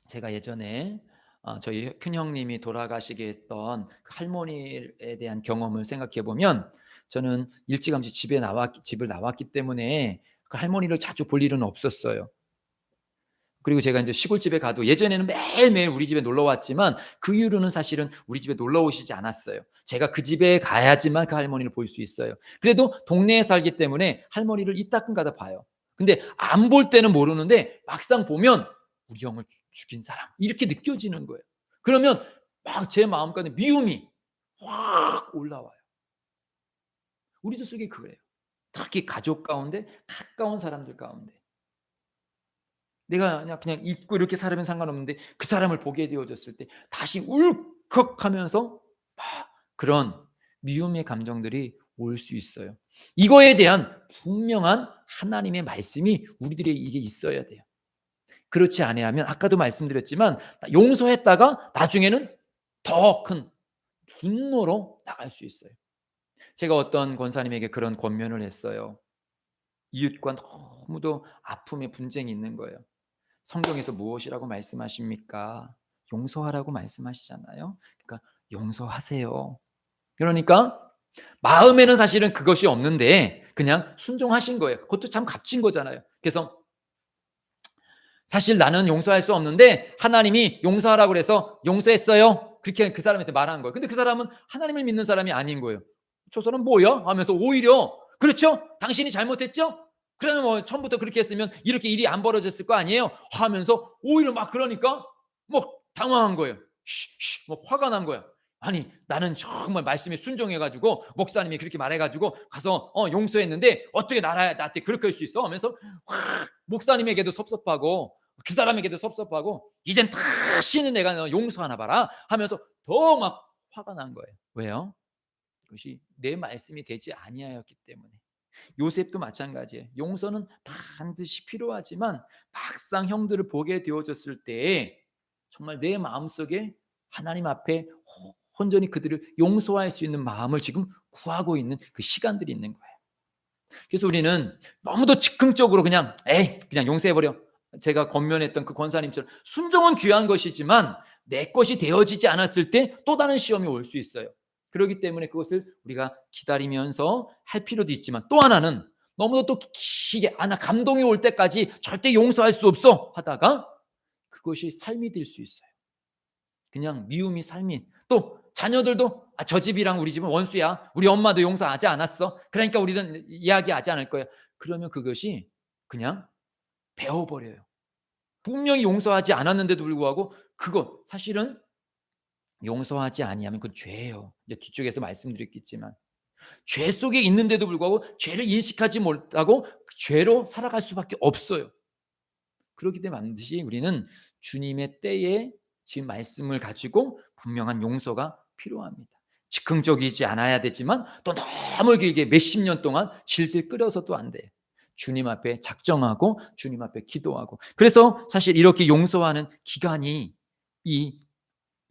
제가 예전에 저희 큰형님이 돌아가시게 했던 그 할머니에 대한 경험을 생각해 보면, 저는 일찌감치 집을 나왔기 때문에 그 할머니를 자주 볼 일은 없었어요. 그리고 제가 이제 시골집에 가도 예전에는 매일매일 우리 집에 놀러 왔지만 그 이후로는 사실은 우리 집에 놀러 오시지 않았어요. 제가 그 집에 가야지만 그 할머니를 볼 수 있어요. 그래도 동네에 살기 때문에 할머니를 이따끔가다 봐요. 근데 안 볼 때는 모르는데 막상 보면 우리 형을 죽인 사람 이렇게 느껴지는 거예요. 그러면 막 제 마음가에 미움이 확 올라와요. 우리도 속에 그래요. 특히 가족 가운데, 가까운 사람들 가운데. 내가 그냥 잊고 이렇게 살면 상관없는데 그 사람을 보게 되어졌을 때 다시 울컥하면서 막 그런 미움의 감정들이 올 수 있어요. 이거에 대한 분명한 하나님의 말씀이 우리들에게 있어야 돼요. 그렇지 아니하면 아까도 말씀드렸지만 용서했다가 나중에는 더 큰 분노로 나갈 수 있어요. 제가 어떤 권사님에게 그런 권면을 했어요. 이웃과 너무도 아픔의 분쟁이 있는 거예요. 성경에서 무엇이라고 말씀하십니까? 용서하라고 말씀하시잖아요. 그러니까 용서하세요. 그러니까 마음에는 사실은 그것이 없는데 그냥 순종하신 거예요. 그것도 참 값진 거잖아요. 그래서 사실 나는 용서할 수 없는데 하나님이 용서하라고 그래서 용서했어요. 그렇게 그 사람한테 말한 거예요. 근데 그 사람은 하나님을 믿는 사람이 아닌 거예요. 저 사람 뭐야? 하면서 오히려 그렇죠? 당신이 잘못했죠? 그러면 뭐 처음부터 그렇게 했으면 이렇게 일이 안 벌어졌을 거 아니에요? 하면서 오히려 막 그러니까 뭐 당황한 거예요. 뭐 화가 난 거야. 아니 나는 정말 말씀에 순종해가지고 목사님이 그렇게 말해가지고 가서 용서했는데 어떻게 나한테 그렇게 할 수 있어? 하면서 목사님에게도 섭섭하고 그 사람에게도 섭섭하고 이젠 다시는 내가 용서하나 봐라 하면서 더 막 화가 난 거예요. 왜요? 그것이 내 말씀이 되지 아니하였기 때문에. 요셉도 마찬가지예요. 용서는 반드시 필요하지만 막상 형들을 보게 되어졌을 때 정말 내 마음속에 하나님 앞에 온전히 그들을 용서할 수 있는 마음을 지금 구하고 있는 그 시간들이 있는 거예요. 그래서 우리는 너무도 즉흥적으로 그냥 용서해버려. 제가 권면했던 그 권사님처럼 순종은 귀한 것이지만 내 것이 되어지지 않았을 때 또 다른 시험이 올 수 있어요. 그렇기 때문에 그것을 우리가 기다리면서 할 필요도 있지만 또 하나는 너무도 또 기게 나 감동이 올 때까지 절대 용서할 수 없어 하다가 그것이 삶이 될 수 있어요. 그냥 미움이 삶이. 또 자녀들도 저 집이랑 우리 집은 원수야. 우리 엄마도 용서하지 않았어. 그러니까 우리는 이야기하지 않을 거야. 그러면 그것이 그냥 배워버려요. 분명히 용서하지 않았는데도 불구하고 그거 사실은 용서하지 아니하면 그건 죄예요. 이제 뒤쪽에서 말씀드렸겠지만 죄 속에 있는데도 불구하고 죄를 인식하지 못하고 그 죄로 살아갈 수밖에 없어요. 그렇기 때문에 반드시 우리는 주님의 때에 지금 말씀을 가지고 분명한 용서가 필요합니다. 즉흥적이지 않아야 되지만 또 너무 길게 몇십 년 동안 질질 끌어서도 안 돼요. 주님 앞에 작정하고 주님 앞에 기도하고. 그래서 사실 이렇게 용서하는 기간이 이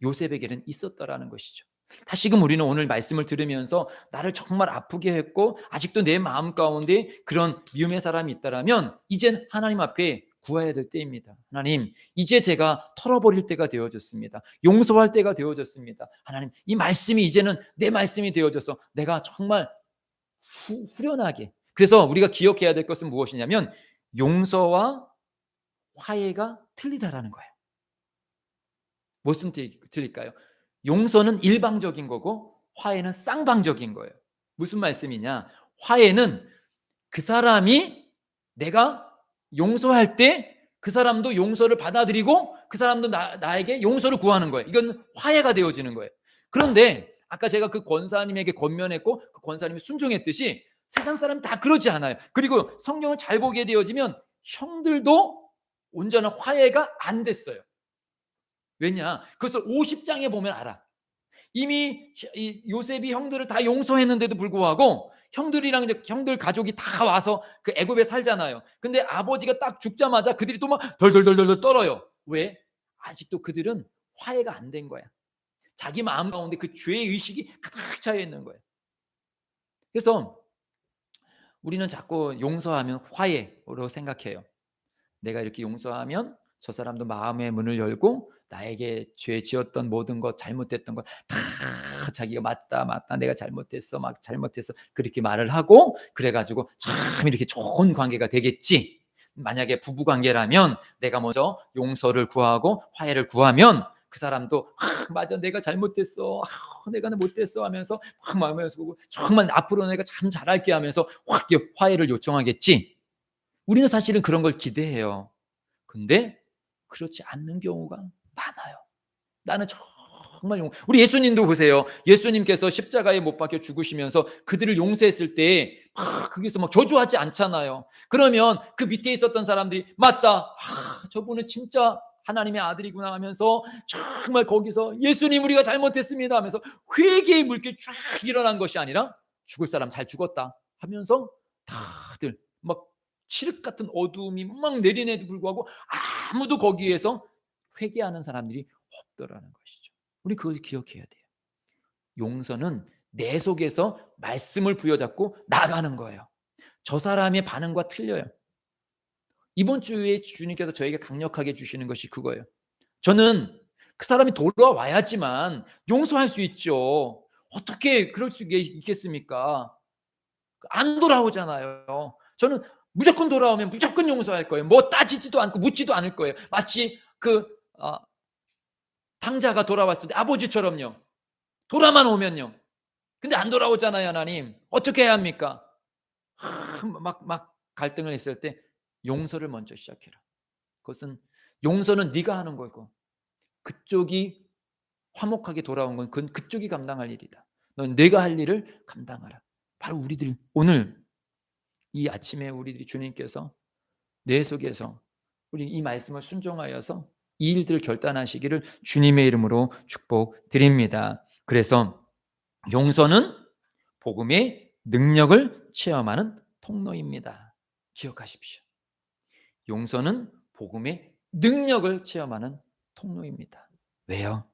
요셉에게는 있었다라는 것이죠. 다시금 우리는 오늘 말씀을 들으면서 나를 정말 아프게 했고 아직도 내 마음 가운데 그런 미움의 사람이 있다라면 이젠 하나님 앞에 구해야 될 때입니다. 하나님, 이제 제가 털어버릴 때가 되어졌습니다. 용서할 때가 되어졌습니다. 하나님, 이 말씀이 이제는 내 말씀이 되어져서 내가 정말 후련하게. 그래서 우리가 기억해야 될 것은 무엇이냐면 용서와 화해가 틀리다라는 거예요. 무슨 틀릴까요? 용서는 일방적인 거고 화해는 쌍방적인 거예요. 무슨 말씀이냐? 화해는 그 사람이 내가 용서할 때 그 사람도 용서를 받아들이고 그 사람도 나에게 용서를 구하는 거예요. 이건 화해가 되어지는 거예요. 그런데 아까 제가 그 권사님에게 권면했고 그 권사님이 순종했듯이 세상 사람 다 그러지 않아요. 그리고 성경을 잘 보게 되어지면 형들도 온전한 화해가 안 됐어요. 왜냐? 그것을 50장에 보면 알아. 이미 요셉이 형들을 다 용서했는데도 불구하고 형들이랑 이제 형들 가족이 다 와서 그 애굽에 살잖아요. 근데 아버지가 딱 죽자마자 그들이 또 막 덜덜덜덜 떨어요. 왜? 아직도 그들은 화해가 안 된 거야. 자기 마음 가운데 그 죄의 의식이 가득 차여 있는 거예요. 그래서 우리는 자꾸 용서하면 화해로 생각해요. 내가 이렇게 용서하면 저 사람도 마음의 문을 열고 나에게 죄 지었던 모든 것 잘못됐던 것 다 자기가 맞다 내가 잘못했어 막 잘못했어 그렇게 말을 하고 그래가지고 참 이렇게 좋은 관계가 되겠지. 만약에 부부 관계라면 내가 먼저 용서를 구하고 화해를 구하면 그 사람도 맞아 내가 잘못했어 내가 못했어 하면서 확 마음에 쓰고 정말 앞으로 내가 참 잘할게 하면서 확 화해를 요청하겠지. 우리는 사실은 그런 걸 기대해요. 근데 그렇지 않는 경우가 많아요. 나는 정말 우리 예수님도 보세요. 예수님께서 십자가에 못 박혀 죽으시면서 그들을 용서했을 때 거기서 막 저주하지 않잖아요. 그러면 그 밑에 있었던 사람들이 맞다. 저분은 진짜 하나님의 아들이구나 하면서 정말 거기서 예수님 우리가 잘못했습니다 하면서 회개의 물결이 쫙 일어난 것이 아니라 죽을 사람 잘 죽었다 하면서 다들 막 칠흑 같은 어두움이 막 내리는데도 불구하고 아무도 거기에서 회개하는 사람들이 없더라는 것이죠. 우리 그걸 기억해야 돼요. 용서는 내 속에서 말씀을 부여잡고 나가는 거예요. 저 사람의 반응과 틀려요. 이번 주에 주님께서 저에게 강력하게 주시는 것이 그거예요. 저는 그 사람이 돌아와야지만 용서할 수 있죠. 어떻게 그럴 수 있겠습니까? 안 돌아오잖아요. 저는 무조건 돌아오면 무조건 용서할 거예요. 뭐 따지지도 않고 묻지도 않을 거예요. 마치 그 당자가 돌아왔을 때 아버지처럼요. 돌아만 오면요. 근데 안 돌아오잖아요, 하나님. 어떻게 해야 합니까? 막 갈등을 했을 때 용서를 먼저 시작해라. 그것은 용서는 네가 하는 거고 그쪽이 화목하게 돌아온 건 그건 그쪽이 감당할 일이다. 넌 내가 할 일을 감당하라. 바로 우리들 오늘 이 아침에 우리들이 주님께서 내 속에서 우리 이 말씀을 순종하여서 이 일들을 결단하시기를 주님의 이름으로 축복드립니다. 그래서 용서는 복음의 능력을 체험하는 통로입니다. 기억하십시오. 용서는 복음의 능력을 체험하는 통로입니다. 왜요?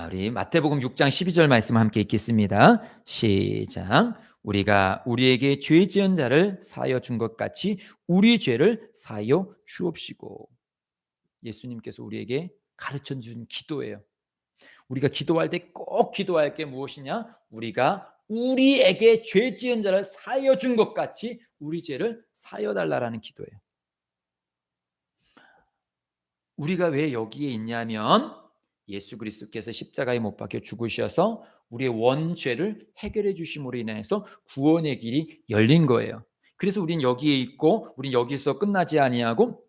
우리 마태복음 6장 12절 말씀 함께 읽겠습니다. 시작. 우리가 우리에게 죄 지은 자를 사하여 준 것 같이 우리 죄를 사하여 주옵시고. 예수님께서 우리에게 가르쳐 준 기도예요. 우리가 기도할 때 꼭 기도할 게 무엇이냐? 우리가 우리에게 죄 지은 자를 사하여 준 것 같이 우리 죄를 사하여 달라라는 기도예요. 우리가 왜 여기에 있냐면 예수 그리스도께서 십자가에 못 박혀 죽으셔서 우리의 원죄를 해결해 주심으로 인해서 구원의 길이 열린 거예요. 그래서 우리는 여기에 있고 우리는 여기서 끝나지 아니하고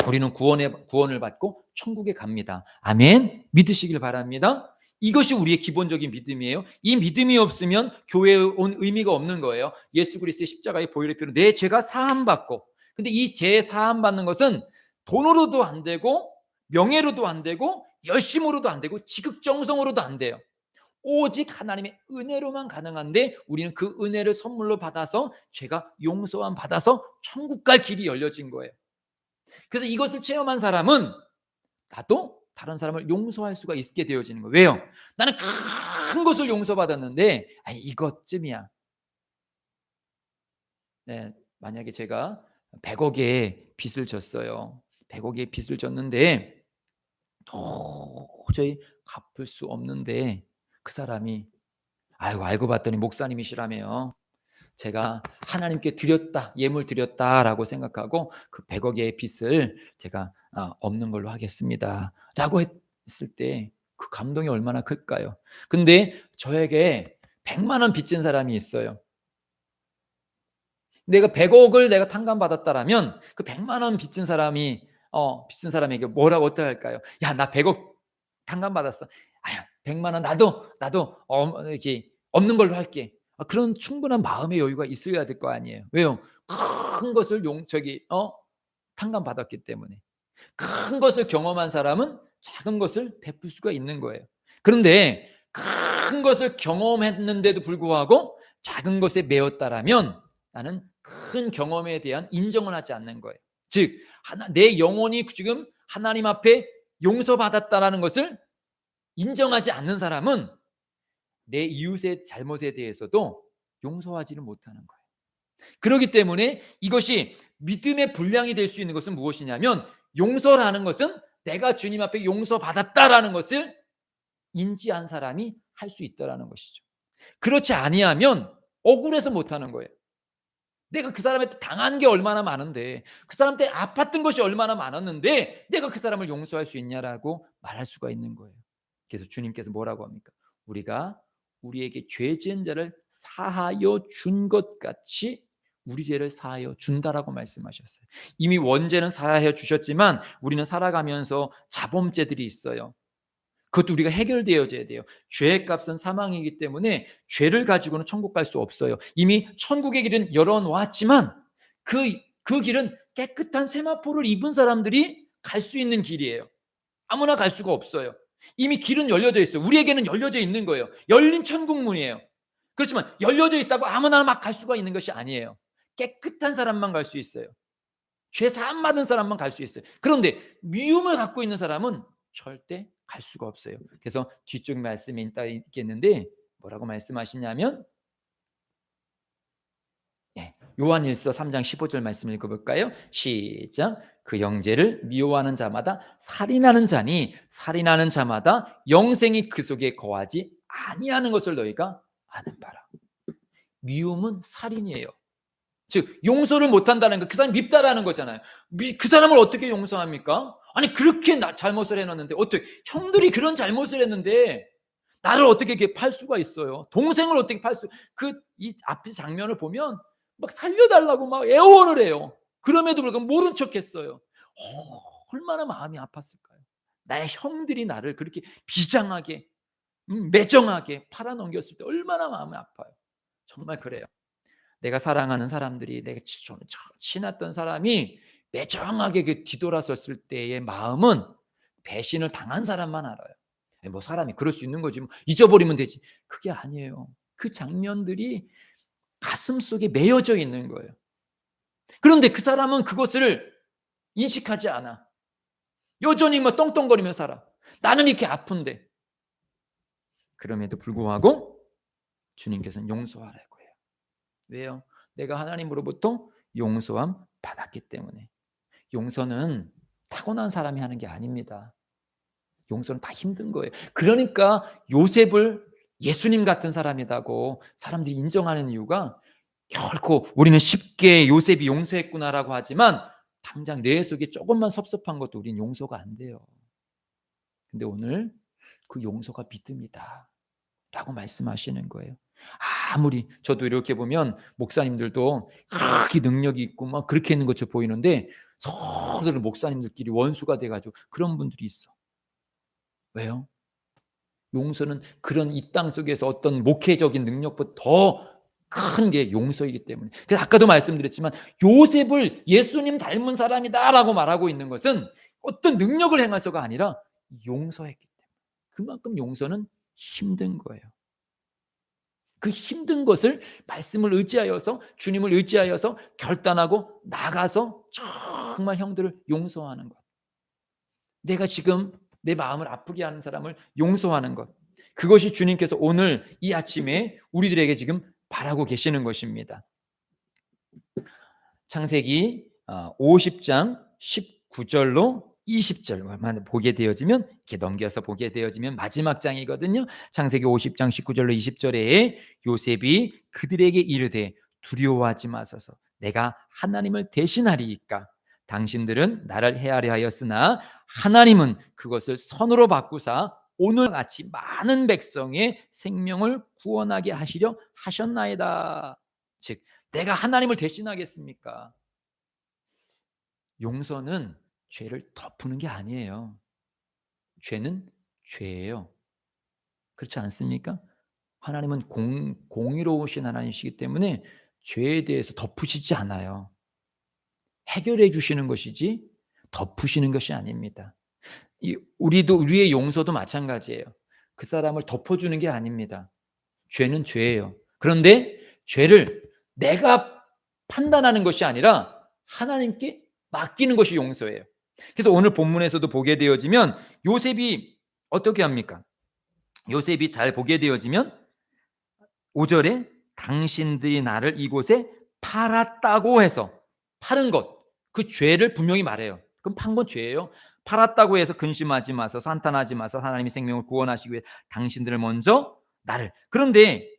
우리는 구원을 받고 천국에 갑니다. 아멘. 믿으시길 바랍니다. 이것이 우리의 기본적인 믿음이에요. 이 믿음이 없으면 교회에 온 의미가 없는 거예요. 예수 그리스도의 십자가의 보혈의 피로 내 죄가 사함 받고, 근데 이 죄 사함 받는 것은 돈으로도 안 되고 명예로도 안 되고 열심으로도 안 되고 지극정성으로도 안 돼요. 오직 하나님의 은혜로만 가능한데 우리는 그 은혜를 선물로 받아서 죄가 용서함 받아서 천국 갈 길이 열려진 거예요. 그래서 이것을 체험한 사람은 나도 다른 사람을 용서할 수가 있게 되어지는 거예요. 왜요? 나는 큰 것을 용서받았는데 이것쯤이야. 네, 만약에 제가 100억의 빚을 졌어요. 100억의 빚을 졌는데 도저히 갚을 수 없는데 그 사람이 알고 봤더니 목사님이시라며요. 제가 하나님께 드렸다, 예물 드렸다라고 생각하고 그 100억의 빚을 제가 없는 걸로 하겠습니다 라고 했을 때 그 감동이 얼마나 클까요? 근데 저에게 100만 원 빚진 사람이 있어요. 내가 100억을 내가 탕감받았다라면 그 100만 원 빚진 빚진 사람에게 뭐라고 어떻게 할까요? 야, 나 100억 탕감받았어. 아유, 100만 원 나도 이렇게 없는 걸로 할게. 그런 충분한 마음의 여유가 있어야 될 거 아니에요. 왜요? 큰 것을 탕감받았기 때문에. 큰 것을 경험한 사람은 작은 것을 베풀 수가 있는 거예요. 그런데 큰 것을 경험했는데도 불구하고 작은 것에 매였다라면 나는 큰 경험에 대한 인정을 하지 않는 거예요. 즉, 내 영혼이 지금 하나님 앞에 용서받았다라는 것을 인정하지 않는 사람은 내 이웃의 잘못에 대해서도 용서하지를 못하는 거예요. 그렇기 때문에 이것이 믿음의 분량이 될 수 있는 것은 무엇이냐면, 용서라는 것은 내가 주님 앞에 용서받았다라는 것을 인지한 사람이 할 수 있다라는 것이죠. 그렇지 아니하면 억울해서 못하는 거예요. 내가 그 사람한테 당한 게 얼마나 많은데, 그 사람한테 아팠던 것이 얼마나 많았는데 내가 그 사람을 용서할 수 있냐라고 말할 수가 있는 거예요. 그래서 주님께서 뭐라고 합니까? 우리가 우리에게 죄 지은 자를 사하여 준 것 같이 우리 죄를 사하여 준다라고 말씀하셨어요. 이미 원죄는 사하여 주셨지만 우리는 살아가면서 자범죄들이 있어요. 그것도 우리가 해결되어져야 돼요. 죄의 값은 사망이기 때문에 죄를 가지고는 천국 갈 수 없어요. 이미 천국의 길은 열어놓았지만 그 길은 깨끗한 세마포를 입은 사람들이 갈 수 있는 길이에요. 아무나 갈 수가 없어요. 이미 길은 열려져 있어요. 우리에게는 열려져 있는 거예요. 열린 천국문이에요. 그렇지만 열려져 있다고 아무나 막 갈 수가 있는 것이 아니에요. 깨끗한 사람만 갈 수 있어요. 죄 사함 받은 사람만 갈 수 있어요. 그런데 미움을 갖고 있는 사람은 절대 갈 수가 없어요. 그래서 뒤쪽 말씀이 있겠는데 뭐라고 말씀하시냐면, 요한일서 3장 15절 말씀을 읽어볼까요? 시작. 그 형제를 미워하는 자마다 살인하는 자니 살인하는 자마다 영생이 그 속에 거하지 아니하는 것을 너희가 아는 바라. 미움은 살인이에요. 즉 용서를 못한다는 거, 그 사람이 밉다라는 거잖아요. 그 사람을 어떻게 용서합니까? 아니 그렇게 잘못을 해놨는데, 어떻게 형들이 그런 잘못을 했는데 나를 어떻게 이렇게 팔 수가 있어요? 동생을 어떻게 팔 수? 이 앞에 장면을 보면 막 살려달라고 막 애원을 해요. 그럼에도 불구하고 모른 척했어요. 얼마나 마음이 아팠을까요? 나의 형들이 나를 그렇게 비장하게 매정하게 팔아넘겼을 때 얼마나 마음이 아파요. 정말 그래요. 내가 사랑하는 사람들이, 내가 친했던 사람이 매정하게 뒤돌아섰을 때의 마음은 배신을 당한 사람만 알아요. 뭐 사람이 그럴 수 있는 거지, 뭐 잊어버리면 되지. 그게 아니에요. 그 장면들이 가슴 속에 매여져 있는 거예요. 그런데 그 사람은 그것을 인식하지 않아. 여전히 뭐 떵떵거리며 살아. 나는 이렇게 아픈데. 그럼에도 불구하고 주님께서는 용서하라고 해요. 왜요? 내가 하나님으로부터 용서함 받았기 때문에. 용서는 타고난 사람이 하는 게 아닙니다. 용서는 다 힘든 거예요. 그러니까 요셉을 예수님 같은 사람이라고 사람들이 인정하는 이유가, 결코 우리는 쉽게 요셉이 용서했구나라고 하지만 당장 내 속에 조금만 섭섭한 것도 우리는 용서가 안 돼요. 근데 오늘 그 용서가 믿음이다. 라고 말씀하시는 거예요. 아무리 저도 이렇게 보면 목사님들도 그렇게 능력이 있고 막 그렇게 있는 것처럼 보이는데 서로 목사님들끼리 원수가 돼 가지고 그런 분들이 있어. 왜요? 용서는 그런 이 땅 속에서 어떤 목회적인 능력보다 더 큰 게 용서이기 때문에. 그래서 아까도 말씀드렸지만 요셉을 예수님 닮은 사람이다라고 말하고 있는 것은 어떤 능력을 행해서가 아니라 용서했기 때문에. 그만큼 용서는 힘든 거예요. 그 힘든 것을 말씀을 의지하여서 주님을 의지하여서 결단하고 나가서 정말 형들을 용서하는 것. 내가 지금 내 마음을 아프게 하는 사람을 용서하는 것. 그것이 주님께서 오늘 이 아침에 우리들에게 지금 바라고 계시는 것입니다. 창세기 50장 19절로 20절만 보게 되어지면 이렇게 넘겨서 보게 되어지면 마지막 장이거든요. 창세기 50장 19절로 20절에 요셉이 그들에게 이르되 두려워하지 마소서 내가 하나님을 대신하리이까 당신들은 나를 해하려 하였으나 하나님은 그것을 선으로 바꾸사 오늘 같이 많은 백성의 생명을 구원하게 하시려 하셨나이다. 즉 내가 하나님을 대신하겠습니까? 용서는 죄를 덮는 게 아니에요. 죄는 죄예요. 그렇지 않습니까? 하나님은 공의로우신 하나님이시기 때문에 죄에 대해서 덮으시지 않아요. 해결해 주시는 것이지 덮으시는 것이 아닙니다. 우리의 용서도 마찬가지예요. 그 사람을 덮어주는 게 아닙니다. 죄는 죄예요. 그런데 죄를 내가 판단하는 것이 아니라 하나님께 맡기는 것이 용서예요. 그래서 오늘 본문에서도 보게 되어지면 요셉이 어떻게 합니까? 요셉이 잘 보게 되어지면 5절에 당신들이 나를 이곳에 팔았다고 해서 팔은 것, 그 죄를 분명히 말해요. 그럼 판 건 죄예요. 팔았다고 해서 근심하지 마서 산탄하지 마서 하나님이 생명을 구원하시기 위해 당신들을 먼저 나를. 그런데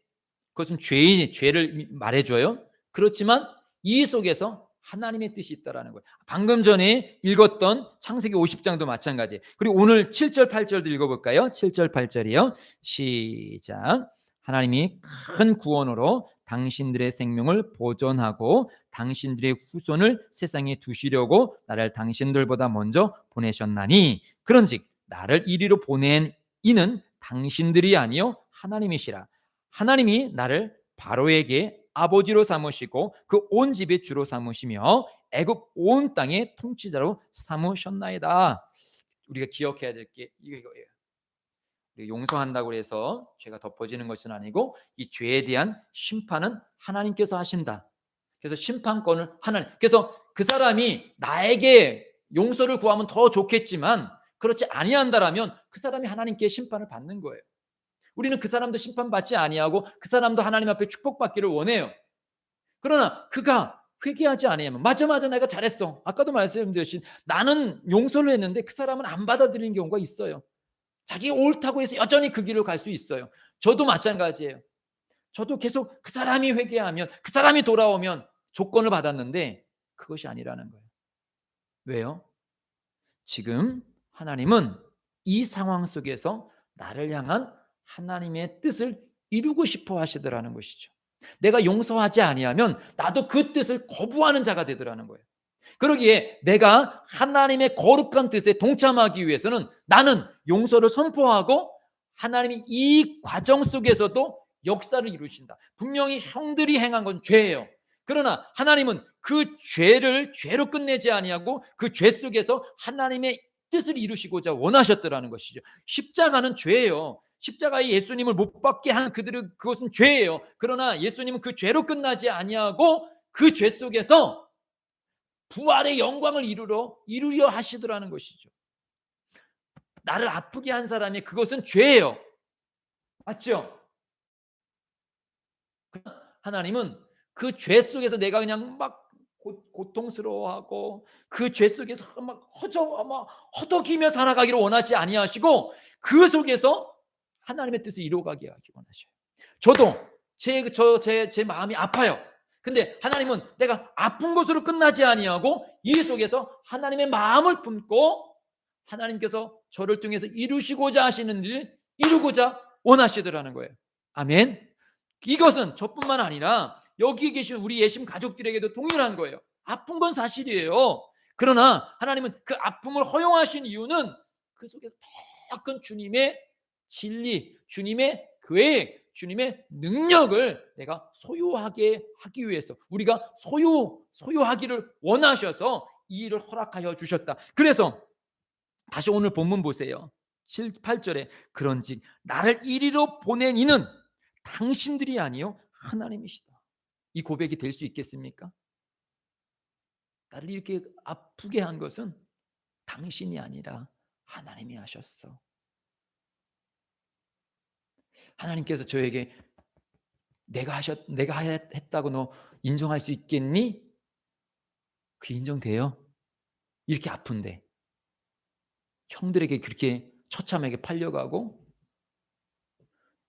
그것은 죄를 말해줘요. 그렇지만 이 속에서 하나님의 뜻이 있다라는 거예요. 방금 전에 읽었던 창세기 50장도 마찬가지예요. 그리고 오늘 7절 8절도 읽어볼까요? 7절 8절이요. 시작. 하나님이 큰 구원으로 당신들의 생명을 보존하고 당신들의 후손을 세상에 두시려고 나를 당신들보다 먼저 보내셨나니 그런즉 나를 이리로 보낸 이는 당신들이 아니요 하나님이시라. 하나님이 나를 바로에게 아버지로 삼으시고 그 온 집의 주로 삼으시며 애굽 온 땅의 통치자로 삼으셨나이다. 우리가 기억해야 될 게 이거예요. 용서한다고 해서 죄가 덮어지는 것은 아니고 이 죄에 대한 심판은 하나님께서 하신다. 그래서 심판권을 하나님. 그래서 그 사람이 나에게 용서를 구하면 더 좋겠지만 그렇지 아니한다라면 그 사람이 하나님께 심판을 받는 거예요. 우리는 그 사람도 심판받지 아니하고 그 사람도 하나님 앞에 축복받기를 원해요. 그러나 그가 회개하지 아니하면 맞아 내가 잘했어. 아까도 말씀드렸듯이 나는 용서를 했는데 그 사람은 안 받아들이는 경우가 있어요. 자기가 옳다고 해서 여전히 그 길을 갈 수 있어요. 저도 마찬가지예요. 저도 계속 그 사람이 회개하면 그 사람이 돌아오면 조건을 받았는데 그것이 아니라는 거예요. 왜요? 지금 하나님은 이 상황 속에서 나를 향한 하나님의 뜻을 이루고 싶어 하시더라는 것이죠. 내가 용서하지 아니하면 나도 그 뜻을 거부하는 자가 되더라는 거예요. 그러기에 내가 하나님의 거룩한 뜻에 동참하기 위해서는 나는 용서를 선포하고 하나님이 이 과정 속에서도 역사를 이루신다. 분명히 형들이 행한 건 죄예요. 그러나 하나님은 그 죄를 죄로 끝내지 아니하고 그 죄 속에서 하나님의 뜻을 이루시고자 원하셨더라는 것이죠. 십자가는 죄예요. 십자가에 예수님을 못 박게 한 그들은 그것은 죄예요. 그러나 예수님은 그 죄로 끝나지 아니하고 그 죄 속에서 부활의 영광을 이루려 하시더라는 것이죠. 나를 아프게 한 사람이 그것은 죄예요. 맞죠? 하나님은 그 죄 속에서 내가 그냥 막 고통스러워하고 그 죄 속에서 막 허덕이며 살아가기를 원하지 아니하시고 그 속에서 하나님의 뜻을 이루어가게 하기 원하셔요. 저도 제 마음이 아파요. 근데 하나님은 내가 아픈 것으로 끝나지 아니하고 이 속에서 하나님의 마음을 품고 하나님께서 저를 통해서 이루시고자 하시는 일을 이루고자 원하시더라는 거예요. 아멘. 이것은 저뿐만 아니라 여기 계신 우리 예심 가족들에게도 동일한 거예요. 아픈 건 사실이에요. 그러나 하나님은 그 아픔을 허용하신 이유는 그 속에서 더 큰 주님의 진리, 주님의 계획, 주님의 능력을 내가 소유하게 하기 위해서, 우리가 소유하기를 원하셔서 이 일을 허락하여 주셨다. 그래서 다시 오늘 본문 보세요. 8절에 그런즉 나를 이리로 보낸 이는 당신들이 아니요 하나님이시다. 이 고백이 될 수 있겠습니까? 나를 이렇게 아프게 한 것은 당신이 아니라 하나님이 하셨어. 하나님께서 저에게 내가 했다고 너 인정할 수 있겠니? 그 인정돼요? 이렇게 아픈데 형들에게 그렇게 처참하게 팔려가고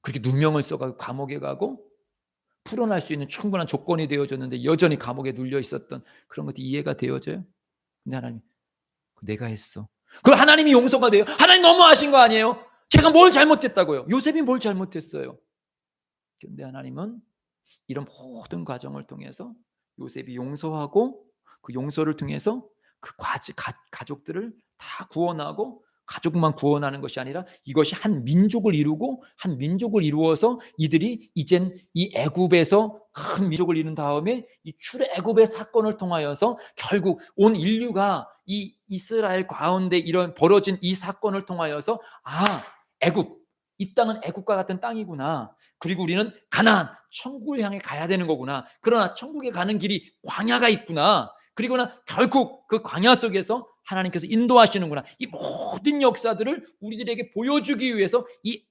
그렇게 누명을 써가지고 감옥에 가고 풀어날 수 있는 충분한 조건이 되어졌는데 여전히 감옥에 눌려 있었던 그런 것도 이해가 되어져요? 근데 하나님, 내가 했어. 그럼 하나님이 용서가 돼요? 하나님 너무하신 거 아니에요? 제가 뭘 잘못했다고요? 요셉이 뭘 잘못했어요? 근데 하나님은 이런 모든 과정을 통해서 요셉이 용서하고 그 용서를 통해서 그 가족들을 다 구원하고 가족만 구원하는 것이 아니라 이것이 한 민족을 이루고 한 민족을 이루어서 이들이 이젠 이 애굽에서 큰 민족을 이룬 다음에 이 출애굽의 사건을 통하여서 결국 온 인류가 이 이스라엘 가운데 이런 벌어진 이 사건을 통하여서 애굽, 이 땅은 애굽과 같은 땅이구나. 그리고 우리는 가나안, 천국을 향해 가야 되는 거구나. 그러나 천국에 가는 길이 광야가 있구나. 그리고나 결국 그 광야 속에서 하나님께서 인도하시는구나. 이 모든 역사들을 우리들에게 보여주기 위해서 이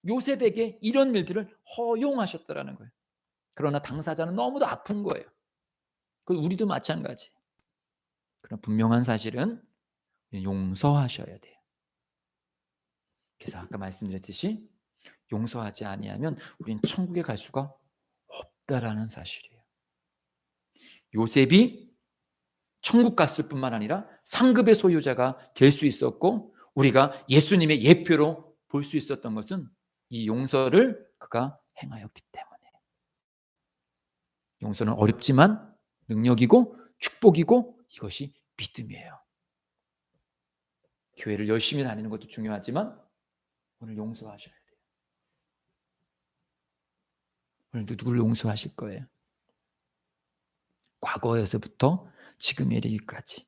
요셉에게 이런 일들을 허용하셨다라는 거예요. 그러나 당사자는 너무도 아픈 거예요. 그 우리도 마찬가지. 그러나 분명한 사실은 용서하셔야 돼요. 그래서 아까 말씀드렸듯이 용서하지 아니하면 우리는 천국에 갈 수가 없다라는 사실이에요. 요셉이 천국 갔을 뿐만 아니라 상급의 소유자가 될 수 있었고 우리가 예수님의 예표로 볼 수 있었던 것은 이 용서를 그가 행하였기 때문에. 용서는 어렵지만 능력이고 축복이고 이것이 믿음이에요. 교회를 열심히 다니는 것도 중요하지만 오늘 용서하셔야 돼요. 오늘 누구를 용서하실 거예요? 과거에서부터 지금에 이르기까지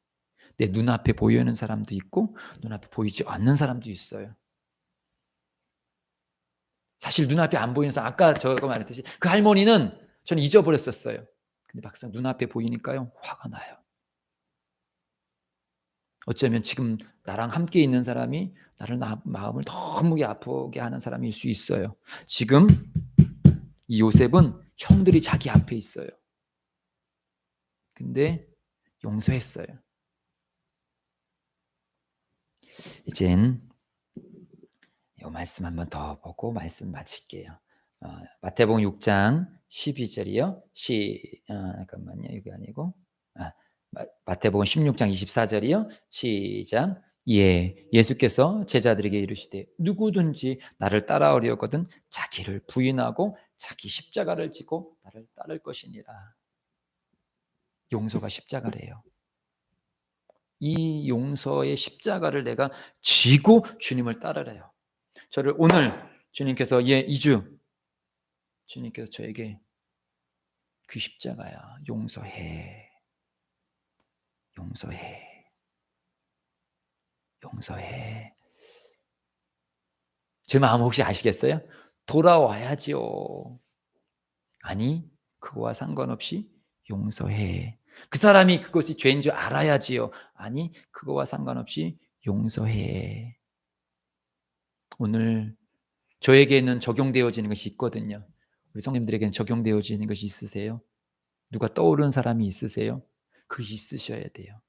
내 눈앞에 보이는 사람도 있고 눈앞에 보이지 않는 사람도 있어요. 사실 눈앞에 안 보이는 사람, 아까 저가 말했듯이 그 할머니는 저는 잊어버렸었어요. 근데 막상 눈앞에 보이니까요 화가 나요. 어쩌면 지금 나랑 함께 있는 사람이 나를 마음을 너무 아프게 하는 사람일 수 있어요. 지금 이 요셉은 형들이 자기 앞에 있어요. 근데 용서했어요. 이젠 이 말씀 한번 더 보고 말씀 마칠게요. 마태복음 6장 12절이요. 잠깐만요. 이게 아니고 마태복음 16장 24절이요. 시작. 예수께서 제자들에게 이르시되 누구든지 나를 따라오려거든 자기를 부인하고 자기 십자가를 지고 나를 따를 것이니라. 용서가 십자가래요. 이 용서의 십자가를 내가 지고 주님을 따르래요. 저를 오늘 주님께서 2주 주님께서 저에게 그 십자가야. 용서해. 제 마음 혹시 아시겠어요? 돌아와야지요. 아니, 그거와 상관없이 용서해. 그 사람이 그것이 죄인 줄 알아야지요. 아니, 그거와 상관없이 용서해. 오늘 저에게는 적용되어지는 것이 있거든요. 우리 성님들에게는 적용되어지는 것이 있으세요? 누가 떠오르는 사람이 있으세요? 그것이 있으셔야 돼요.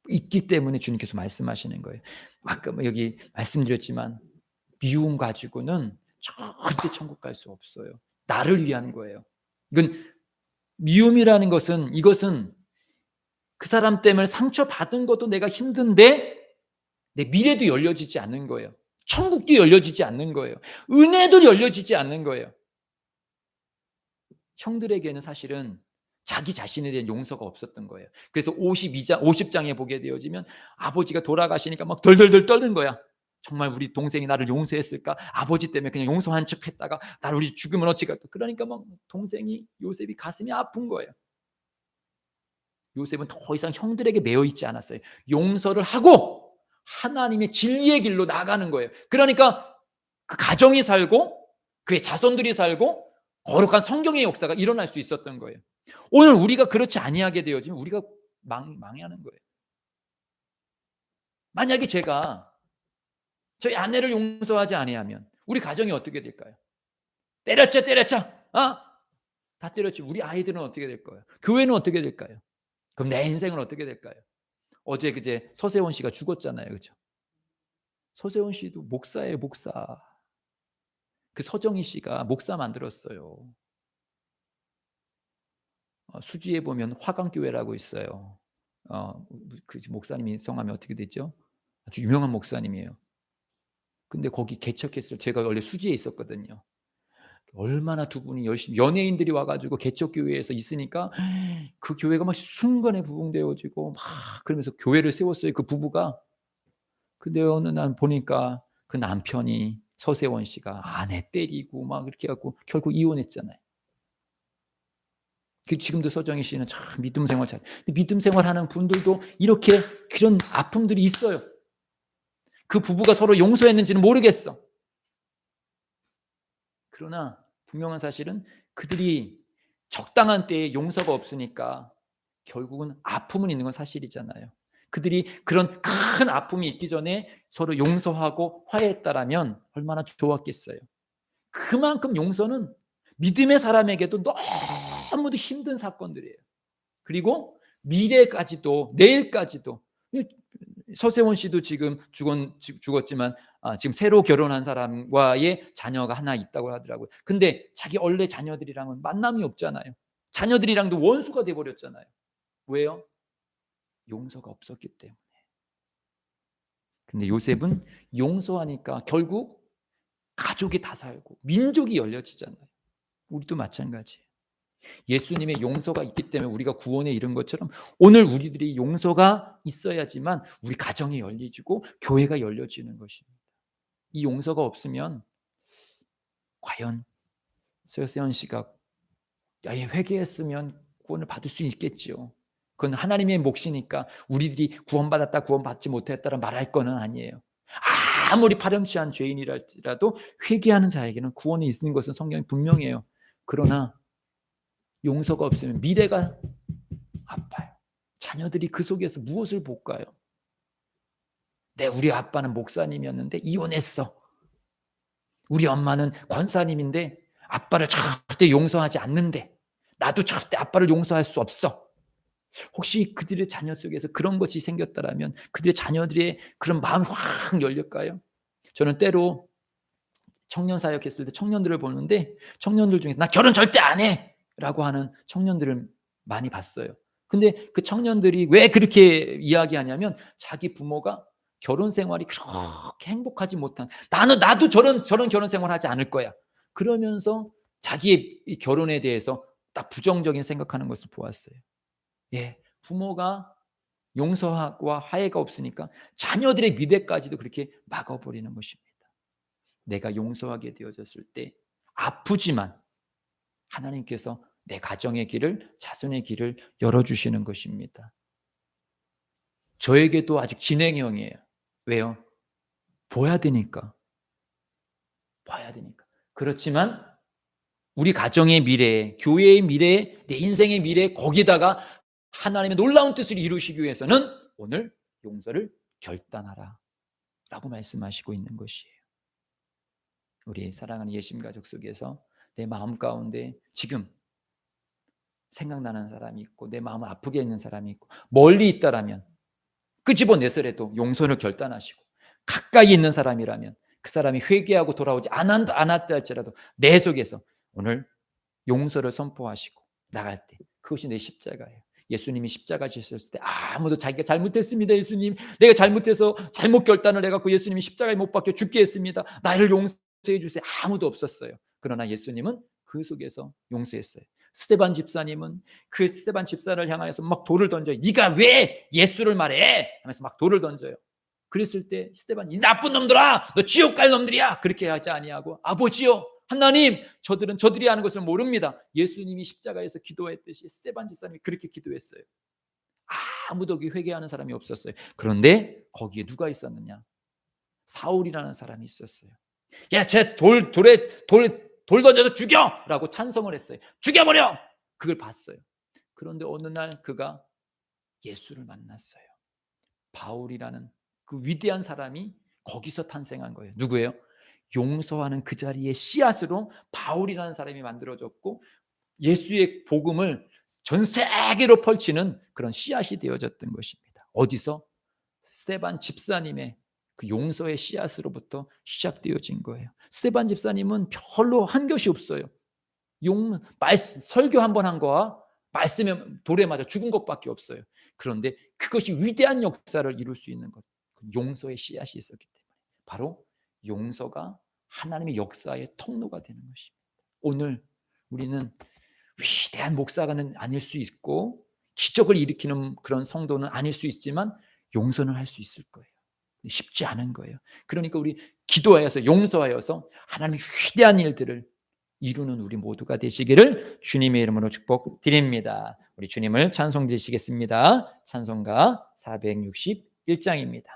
있기 때문에 주님께서 말씀하시는 거예요. 아까 여기 말씀드렸지만 미움 가지고는 절대 천국 갈 수 없어요. 나를 위한 거예요. 이건 미움이라는 것은 이것은 그 사람 때문에 상처받은 것도 내가 힘든데 내 미래도 열려지지 않는 거예요. 천국도 열려지지 않는 거예요. 은혜도 열려지지 않는 거예요. 형들에게는 사실은 자기 자신에 대한 용서가 없었던 거예요. 그래서 50장에 보게 되어지면 아버지가 돌아가시니까 막 덜덜덜 떨는 거야. 정말 우리 동생이 나를 용서했을까? 아버지 때문에 그냥 용서한 척 했다가 나를 우리 죽으면 어찌할까? 그러니까 막 동생이 요셉이 가슴이 아픈 거예요. 요셉은 더 이상 형들에게 매여 있지 않았어요. 용서를 하고 하나님의 진리의 길로 나가는 거예요. 그러니까 그 가정이 살고 그의 자손들이 살고 거룩한 성경의 역사가 일어날 수 있었던 거예요. 오늘 우리가 그렇지 아니하게 되어지면 우리가 망하는 거예요. 만약에 제가 저희 아내를 용서하지 아니하면 우리 가정이 어떻게 될까요? 때렸죠. 다 때렸지. 우리 아이들은 어떻게 될 거예요? 교회는 어떻게 될까요? 그럼 내 인생은 어떻게 될까요? 어제 그제 서세원 씨가 죽었잖아요. 그렇죠? 서세원 씨도 목사예요, 목사. 그 서정희 씨가 목사 만들었어요. 수지에 보면 화강교회라고 있어요. 그 목사님이 성함이 어떻게 됐죠? 아주 유명한 목사님이에요. 근데 거기 개척했을 제가 원래 수지에 있었거든요. 얼마나 두 분이 열심히 연예인들이 와가지고 개척교회에서 있으니까 그 교회가 막 순간에 부흥되어지고 막 그러면서 교회를 세웠어요. 그 부부가. 근데 어느 날 보니까 그 남편이 서세원 씨가 아내 때리고 막 이렇게 해갖고 결국 이혼했잖아요. 지금도 서정희 씨는 참 믿음 생활 잘. 믿음 생활하는 분들도 이렇게 그런 아픔들이 있어요. 그 부부가 서로 용서했는지는 모르겠어. 그러나 분명한 사실은 그들이 적당한 때에 용서가 없으니까 결국은 아픔은 있는 건 사실이잖아요. 그들이 그런 큰 아픔이 있기 전에 서로 용서하고 화해했다라면 얼마나 좋았겠어요. 그만큼 용서는 믿음의 사람에게도 너무도 힘든 사건들이에요. 그리고 미래까지도 내일까지도 서세원 씨도 지금 죽었지만 지금 새로 결혼한 사람과의 자녀가 하나 있다고 하더라고요. 근데 자기 원래 자녀들이랑은 만남이 없잖아요. 자녀들이랑도 원수가 돼버렸잖아요. 왜요? 용서가 없었기 때문에. 근데 요셉은 용서하니까 결국 가족이 다 살고 민족이 열려지잖아요. 우리도 마찬가지예요. 예수님의 용서가 있기 때문에 우리가 구원에 이른 것처럼 오늘 우리들이 용서가 있어야지만 우리 가정이 열리지고 교회가 열려지는 것입니다. 이 용서가 없으면 과연 서세원 씨가 회개했으면 구원을 받을 수 있겠지요. 그건 하나님의 몫이니까 우리들이 구원받았다 구원받지 못했다라 말할 거는 아니에요. 아무리 파렴치한 죄인이라도 회개하는 자에게는 구원이 있는 것은 성경이 분명해요. 그러나 용서가 없으면 미래가 아파요. 자녀들이 그 속에서 무엇을 볼까요? 우리 아빠는 목사님이었는데 이혼했어. 우리 엄마는 권사님인데 아빠를 절대 용서하지 않는데 나도 절대 아빠를 용서할 수 없어. 혹시 그들의 자녀 속에서 그런 것이 생겼다라면 그들의 자녀들의 그런 마음이 확 열릴까요? 저는 때로 청년 사역했을 때 청년들을 보는데 청년들 중에서 나 결혼 절대 안 해! 라고 하는 청년들을 많이 봤어요. 근데 그 청년들이 왜 그렇게 이야기하냐면 자기 부모가 결혼 생활이 그렇게 행복하지 못한 나도 저런 결혼 생활 하지 않을 거야. 그러면서 자기의 결혼에 대해서 딱 부정적인 생각하는 것을 보았어요. 예, 부모가 용서와 화해가 없으니까 자녀들의 미래까지도 그렇게 막아버리는 것입니다. 내가 용서하게 되어졌을 때 아프지만 하나님께서 내 가정의 길을 자손의 길을 열어주시는 것입니다. 저에게도 아직 진행형이에요. 왜요? 봐야 되니까. 그렇지만 우리 가정의 미래, 교회의 미래, 내 인생의 미래 거기다가 하나님의 놀라운 뜻을 이루시기 위해서는 오늘 용서를 결단하라 라고 말씀하시고 있는 것이에요. 우리 사랑하는 예심 가족 속에서 내 마음 가운데 지금 생각나는 사람이 있고 내 마음을 아프게 했는 사람이 있고 멀리 있다라면 끄집어내서라도 용서를 결단하시고 가까이 있는 사람이라면 그 사람이 회개하고 돌아오지 않았다 할지라도 내 속에서 오늘 용서를 선포하시고 나갈 때 그것이 내 십자가예요. 예수님이 십자가 지셨을 때 아무도 자기가 잘못했습니다, 예수님, 내가 잘못해서 잘못 결단을 해갖고 예수님이 십자가에 못 박혀 죽게 했습니다, 나를 용서해 주세요, 아무도 없었어요. 그러나 예수님은 그 속에서 용서했어요. 스데반 집사님은 그 스데반 집사를 향하여서 막 돌을 던져요. 네가 왜 예수를 말해? 하면서 막 돌을 던져요. 그랬을 때 스데반이 이 나쁜 놈들아, 너 지옥 갈 놈들이야, 그렇게 하지 아니하고 아버지요 하나님, 저들은 저들이 하는 것을 모릅니다. 예수님이 십자가에서 기도했듯이 스데반 집사님이 그렇게 기도했어요. 아무도 회개하는 사람이 없었어요. 그런데 거기에 누가 있었느냐? 사울이라는 사람이 있었어요. 야, 쟤 돌 던져서 죽여라고 찬성을 했어요. 죽여버려. 그걸 봤어요. 그런데 어느 날 그가 예수를 만났어요. 바울이라는 그 위대한 사람이 거기서 탄생한 거예요. 누구예요? 용서하는 그 자리에 씨앗으로 바울이라는 사람이 만들어졌고 예수의 복음을 전 세계로 펼치는 그런 씨앗이 되어졌던 것입니다. 어디서? 스데반 집사님의 그 용서의 씨앗으로부터 시작되어진 거예요. 스데반 집사님은 별로 한 것이 없어요. 설교 한 번 한 거와 말씀에 돌에 맞아 죽은 것밖에 없어요. 그런데 그것이 위대한 역사를 이룰 수 있는 것, 용서의 씨앗이 있었기 때문에 바로 용서가 하나님의 역사의 통로가 되는 것입니다. 오늘 우리는 위대한 목사가는 아닐 수 있고 기적을 일으키는 그런 성도는 아닐 수 있지만 용서는 할 수 있을 거예요. 쉽지 않은 거예요. 그러니까 우리 기도하여서 용서하여서 하나님의 위대한 일들을 이루는 우리 모두가 되시기를 주님의 이름으로 축복드립니다. 우리 주님을 찬송 드리시겠습니다. 찬송가 461장입니다.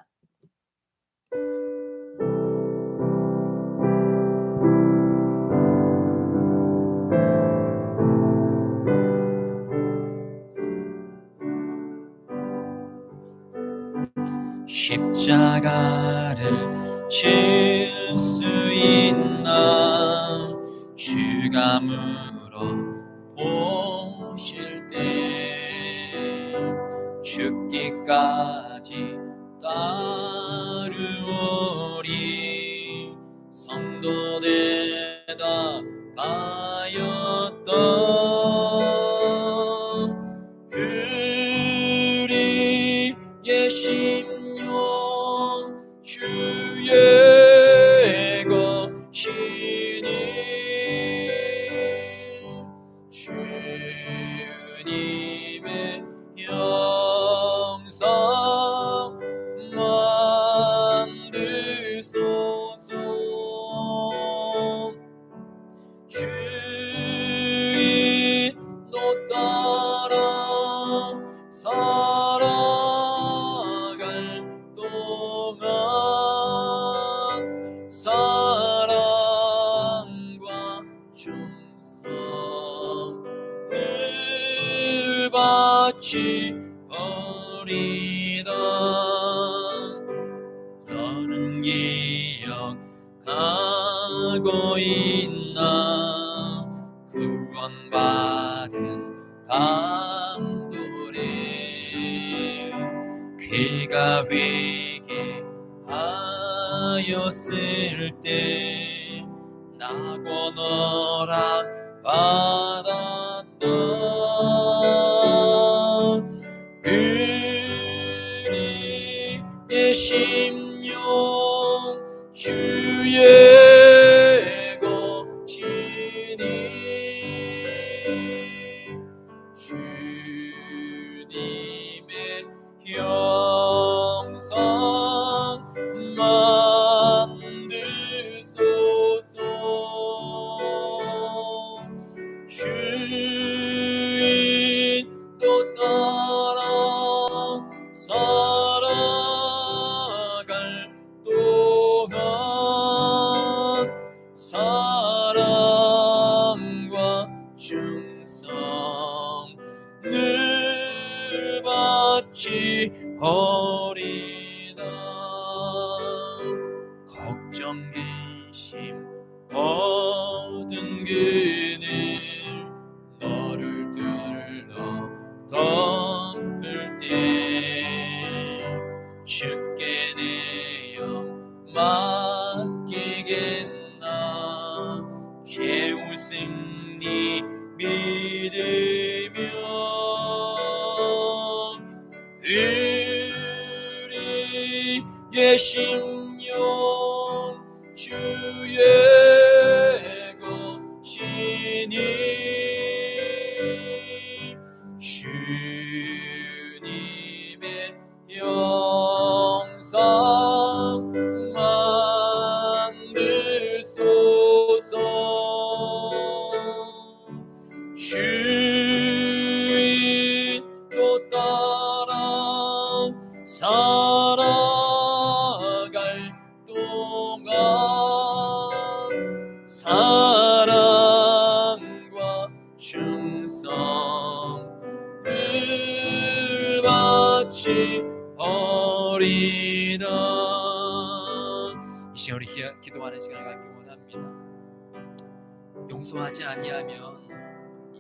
십자가를 질 수 있나 주가 물어보실 때 죽기까지 따르오리 성도 대답하였던 그리의 심령 주의 것이니 주님의 영성 만드소서 주인도 따라 살아갈 동안 사랑과 충성을 바치리이다. 너는 기억하고 있나 구원받은 강도를 그가 회개하였을 때 나고 너랑 받았던 그리의 심령 주의 것이니 주님의 형상 만드소서 주인도 따라 살아갈 동안 사랑과 충성을 바치리이다. 걱정 근심 모든 그늘 너를 둘러 덮을 때 주께 내 영 맡기겠나 최후 승리 믿으며 예심령 주의 것이니 주님의 영상 만드소서. 주인도 따라 살아갈 동안 사랑과 충성을 바치 버리다. 이 시간 우리 기도하는 시간을 갖기 원합니다. 용서하지 아니하면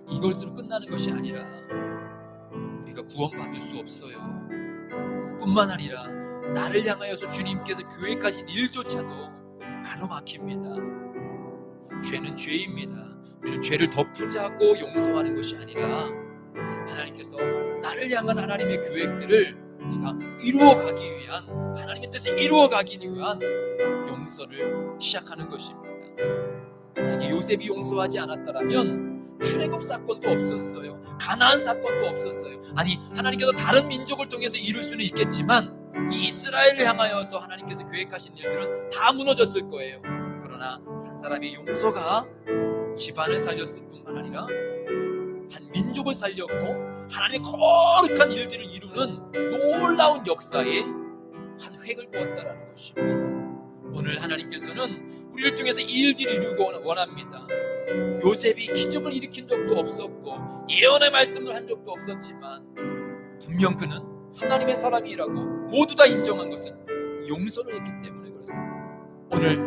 이것으로 끝나는 것이 아니라 우리가 구원받을 수 없어요. 뿐만 아니라 나를 향하여서 주님께서 교회까지 일조차도 가로막힙니다. 죄는 죄입니다. 우리는 죄를 덮으자고 용서하는 것이 아니라 하나님께서 나를 향한 하나님의 계획들을 내가 이루어가기 위한, 하나님의 뜻을 이루어가기 위한 용서를 시작하는 것입니다. 만약에 요셉이 용서하지 않았더라면 출애굽 사건도 없었어요. 가나안 사건도 없었어요. 아니, 하나님께서 다른 민족을 통해서 이룰 수는 있겠지만 이 이스라엘을 향하여서 하나님께서 계획하신 일들은 다 무너졌을 거예요. 그러나 한 사람의 용서가 집안을 살렸을 뿐만 아니라 한 민족을 살렸고 하나님의 거룩한 일들을 이루는 놀라운 역사에 한 획을 그었다라는 것입니다. 오늘 하나님께서는 우리를 통해서 이 일들을 이루고 원합니다. 요셉이 기적을 일으킨 적도 없었고 예언의 말씀을 한 적도 없었지만 분명 그는 하나님의 사람이라고 모두 다 인정한 것은 용서를 했기 때문에 그렇습니다. 오늘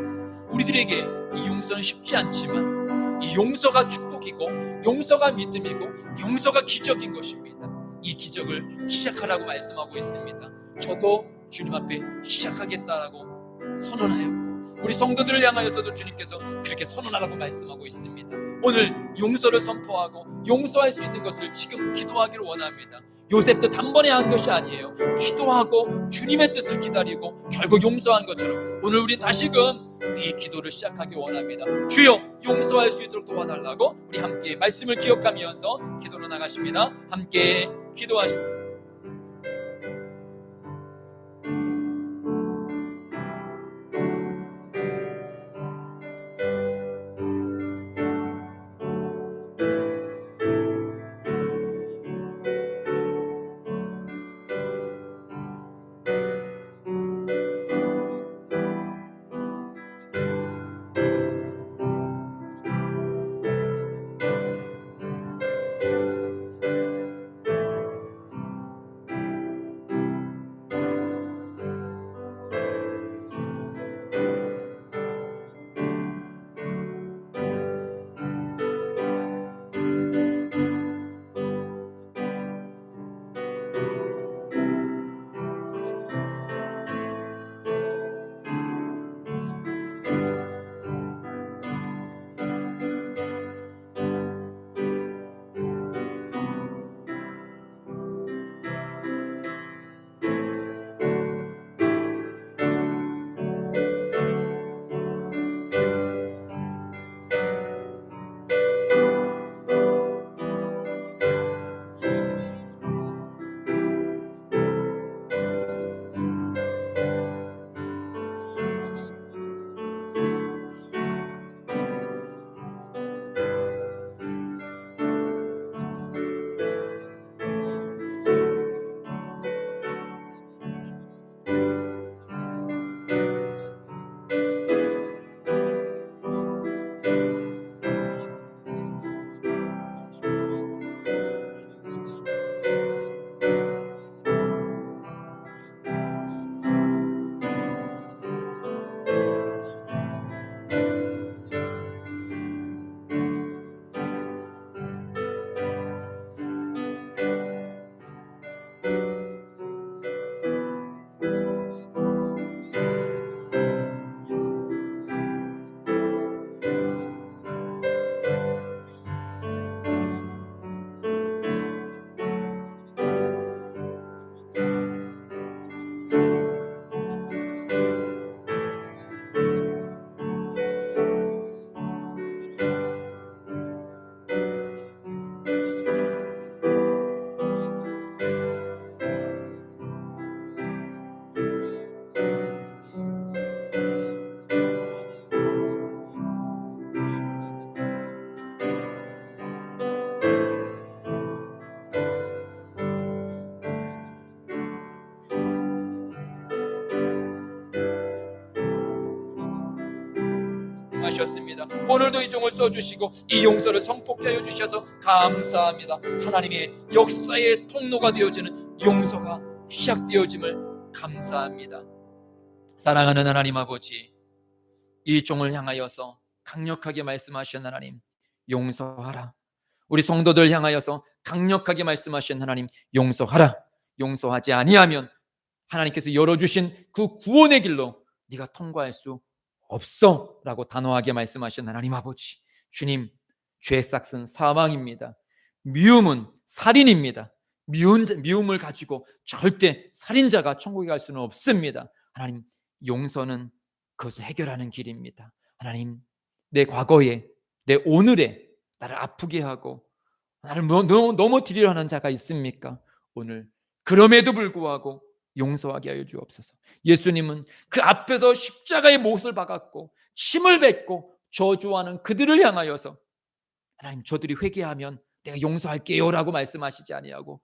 우리들에게 이 용서는 쉽지 않지만 이 용서가 축복이고 용서가 믿음이고 용서가 기적인 것입니다. 이 기적을 시작하라고 말씀하고 있습니다. 저도 주님 앞에 시작하겠다라고 선언하였고 우리 성도들을 향하여서도 주님께서 그렇게 선언하라고 말씀하고 있습니다. 오늘 용서를 선포하고 용서할 수 있는 것을 지금 기도하기를 원합니다. 요셉도 단번에 한 것이 아니에요. 기도하고 주님의 뜻을 기다리고 결국 용서한 것처럼 오늘 우리 다시금 이 기도를 시작하기 원합니다. 주여 용서할 수 있도록 도와달라고 우리 함께 말씀을 기억하면서 기도로 나가십니다. 함께 기도하십니다. 하셨습니다. 오늘도 이 종을 써주시고 이 용서를 성폭케 하여 주셔서 감사합니다. 하나님의 역사의 통로가 되어지는 용서가 시작되어짐을 감사합니다. 사랑하는 하나님 아버지, 이 종을 향하여서 강력하게 말씀하신 하나님, 용서하라. 우리 성도들 향하여서 강력하게 말씀하신 하나님, 용서하라. 용서하지 아니하면 하나님께서 열어주신 그 구원의 길로 네가 통과할 수 없어 라고 단호하게 말씀하신 하나님 아버지, 주님, 죄 삭은 사망입니다. 미움은 살인입니다. 미움을 가지고 절대 살인자가 천국에 갈 수는 없습니다. 하나님, 용서는 그것을 해결하는 길입니다. 하나님, 내 과거에, 내 오늘에 나를 아프게 하고 나를 넘어뜨리려 하는 자가 있습니까? 오늘 그럼에도 불구하고 용서하게 하여 주옵소서. 예수님은 그 앞에서 십자가의 못을 박았고 침을 뱉고 저주하는 그들을 향하여서 하나님, 저들이 회개하면 내가 용서할게요 라고 말씀하시지 아니하고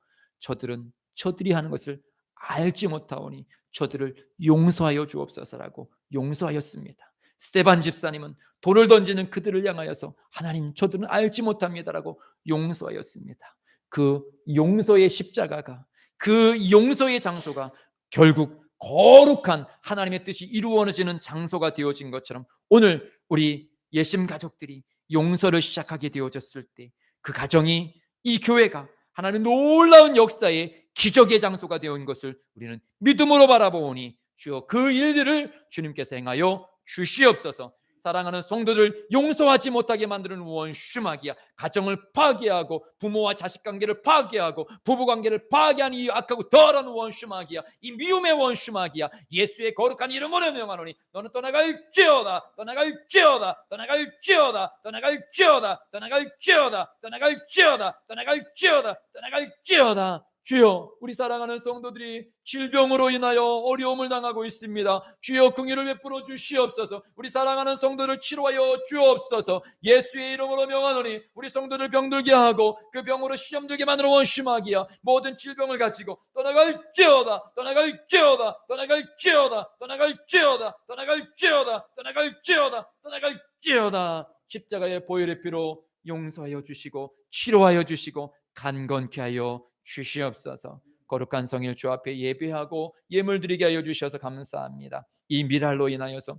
저들이 하는 것을 알지 못하오니 저들을 용서하여 주옵소서라고 용서하였습니다. 스데반 집사님은 돌을 던지는 그들을 향하여서 하나님, 저들은 알지 못합니다라고 용서하였습니다. 그 용서의 십자가가, 그 용서의 장소가 결국 거룩한 하나님의 뜻이 이루어지는 장소가 되어진 것처럼 오늘 우리 예심 가족들이 용서를 시작하게 되어졌을 때 그 가정이, 이 교회가 하나님의 놀라운 역사의 기적의 장소가 되어 있는 것을 우리는 믿음으로 바라보니 주여 그 일들을 주님께서 행하여 주시옵소서. 사랑하는 성도들 용서하지 못하게 만드는 원수마귀야, 가정을 파괴하고 부모와 자식 관계를 파괴하고 부부 관계를 파괴하는 이 악하고 더러운 원수마귀야, 이 미움의 원수마귀야, 예수의 거룩한 이름으로 명하노니 너는 떠나갈지어다, 떠나갈지어다, 떠나갈지어다, 떠나갈지어다, 떠나갈지어다, 떠나갈지어다, 떠나갈지어다, 떠나갈지어다. 주여, 우리 사랑하는 성도들이 질병으로 인하여 어려움을 당하고 있습니다. 주여, 긍휼을 베풀어 주시옵소서. 우리 사랑하는 성도를 치료하여 주옵소서. 예수의 이름으로 명하노니 우리 성도들 병들게 하고 그 병으로 시험 들게 만드는 원수마귀야, 모든 질병을 가지고 떠나갈지어다, 떠나갈지어다, 떠나갈지어다, 떠나갈지어다, 떠나갈지어다, 떠나갈지어다, 떠나갈지어다. 십자가의 보혈의 피로 용서하여 주시고 치료하여 주시고 간건케 하여 주시옵소서. 거룩한 성일 주 앞에 예배하고 예물 드리게 하여 주셔서 감사합니다. 이 미랄로 인하여서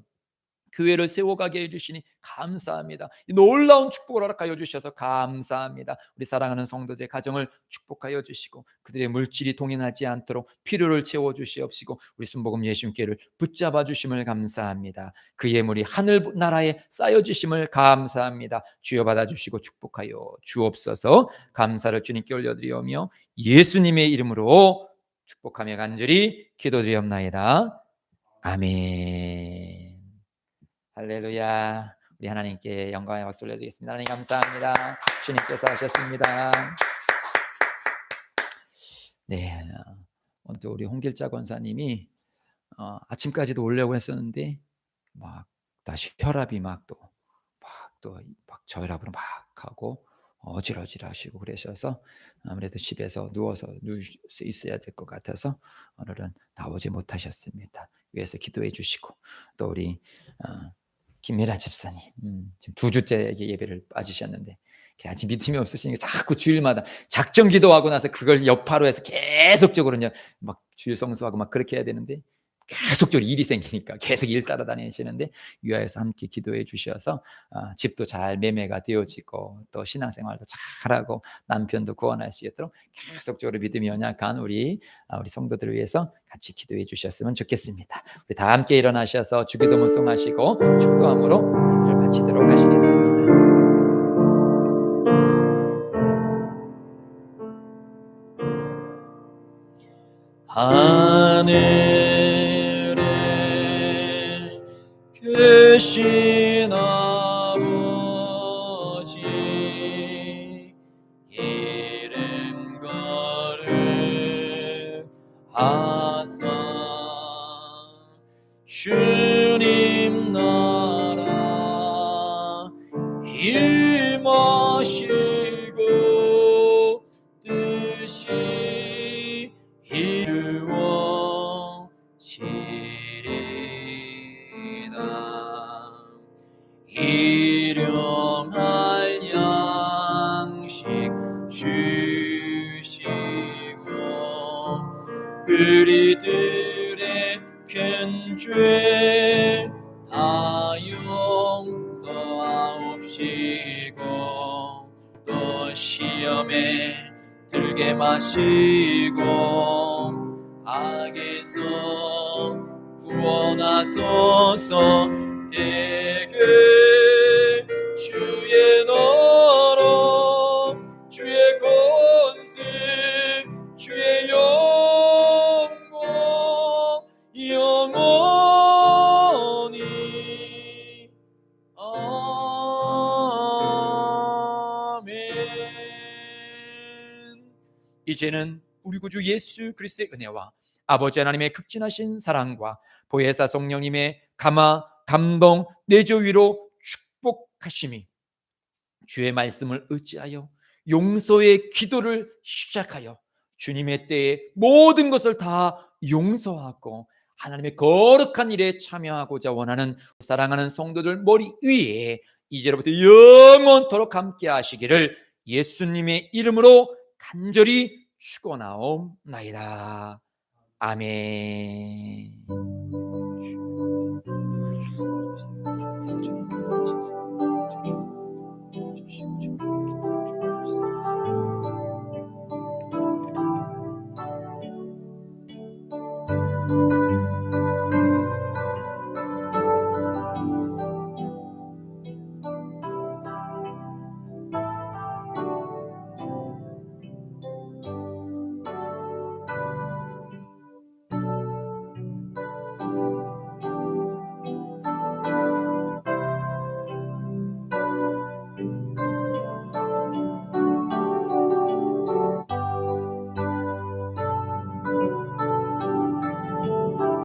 교회를 세워가게 해주시니 감사합니다. 놀라운 축복을 허락하여 주셔서 감사합니다. 우리 사랑하는 성도들의 가정을 축복하여 주시고 그들의 물질이 동인하지 않도록 필요를 채워주시옵시고 우리 순복음 예수님께를 붙잡아 주심을 감사합니다. 그 예물이 하늘나라에 쌓여주심을 감사합니다. 주여 받아주시고 축복하여 주옵소서. 감사를 주님께 올려드리오며 예수님의 이름으로 축복하며 간절히 기도드리옵나이다. 아멘. 할렐루야. 우리 하나님께 영광의 박수 올려드리겠습니다. 하나님 감사합니다. 주님께서 하셨습니다. 네, 또 우리 홍길자 권사님이 아침까지도 오려고 했었는데 막 다시 혈압이 막 저혈압으로 막 하고 어질어질하시고 그러셔서 아무래도 집에서 누워서 누울 수 있어야 될 것 같아서 오늘은 나오지 못하셨습니다. 위에서 기도해 주시고 또 우리 김미라 집사님 지금 2주째 예배를 빠지셨는데 아직 믿음이 없으시니까 자꾸 주일마다 작정 기도하고 나서 그걸 여파로 해서 계속적으로 막 주일 성수하고 막 그렇게 해야 되는데 계속적으로 일이 생기니까 계속 일 따라다니시는데 위하여서 함께 기도해 주셔서 집도 잘 매매가 되어지고 또 신앙생활도 잘하고 남편도 구원할 수 있도록 계속적으로 믿음이 연약한 우리 성도들을 위해서 같이 기도해 주셨으면 좋겠습니다. 우리 다 함께 일어나셔서 주기도문 송하시고 축도함으로 예배를 마치도록 하시겠습니다. 하늘에 계신 아버지 이름 거룩하사 주님 나라 임하시고 뜻이 이루어지리이다. 우리들의 큰 죄 다 용서하옵시고 또 시험에 들게 마시고 악에서 구원하소서. 대개 주의 너로 주의 권세 주의 영광 영원히 아멘. 이제는 우리 구주 예수 그리스도의 은혜와 아버지 하나님의 극진하신 사랑과 보혜사 성령님의 감화, 감동, 내조 위로 축복하심이 주의 말씀을 의지하여 용서의 기도를 시작하여 주님의 때에 모든 것을 다 용서하고 하나님의 거룩한 일에 참여하고자 원하는 사랑하는 성도들 머리 위에 이제로부터 영원토록 함께 하시기를 예수님의 이름으로 간절히 축원하옵나이다. 아멘.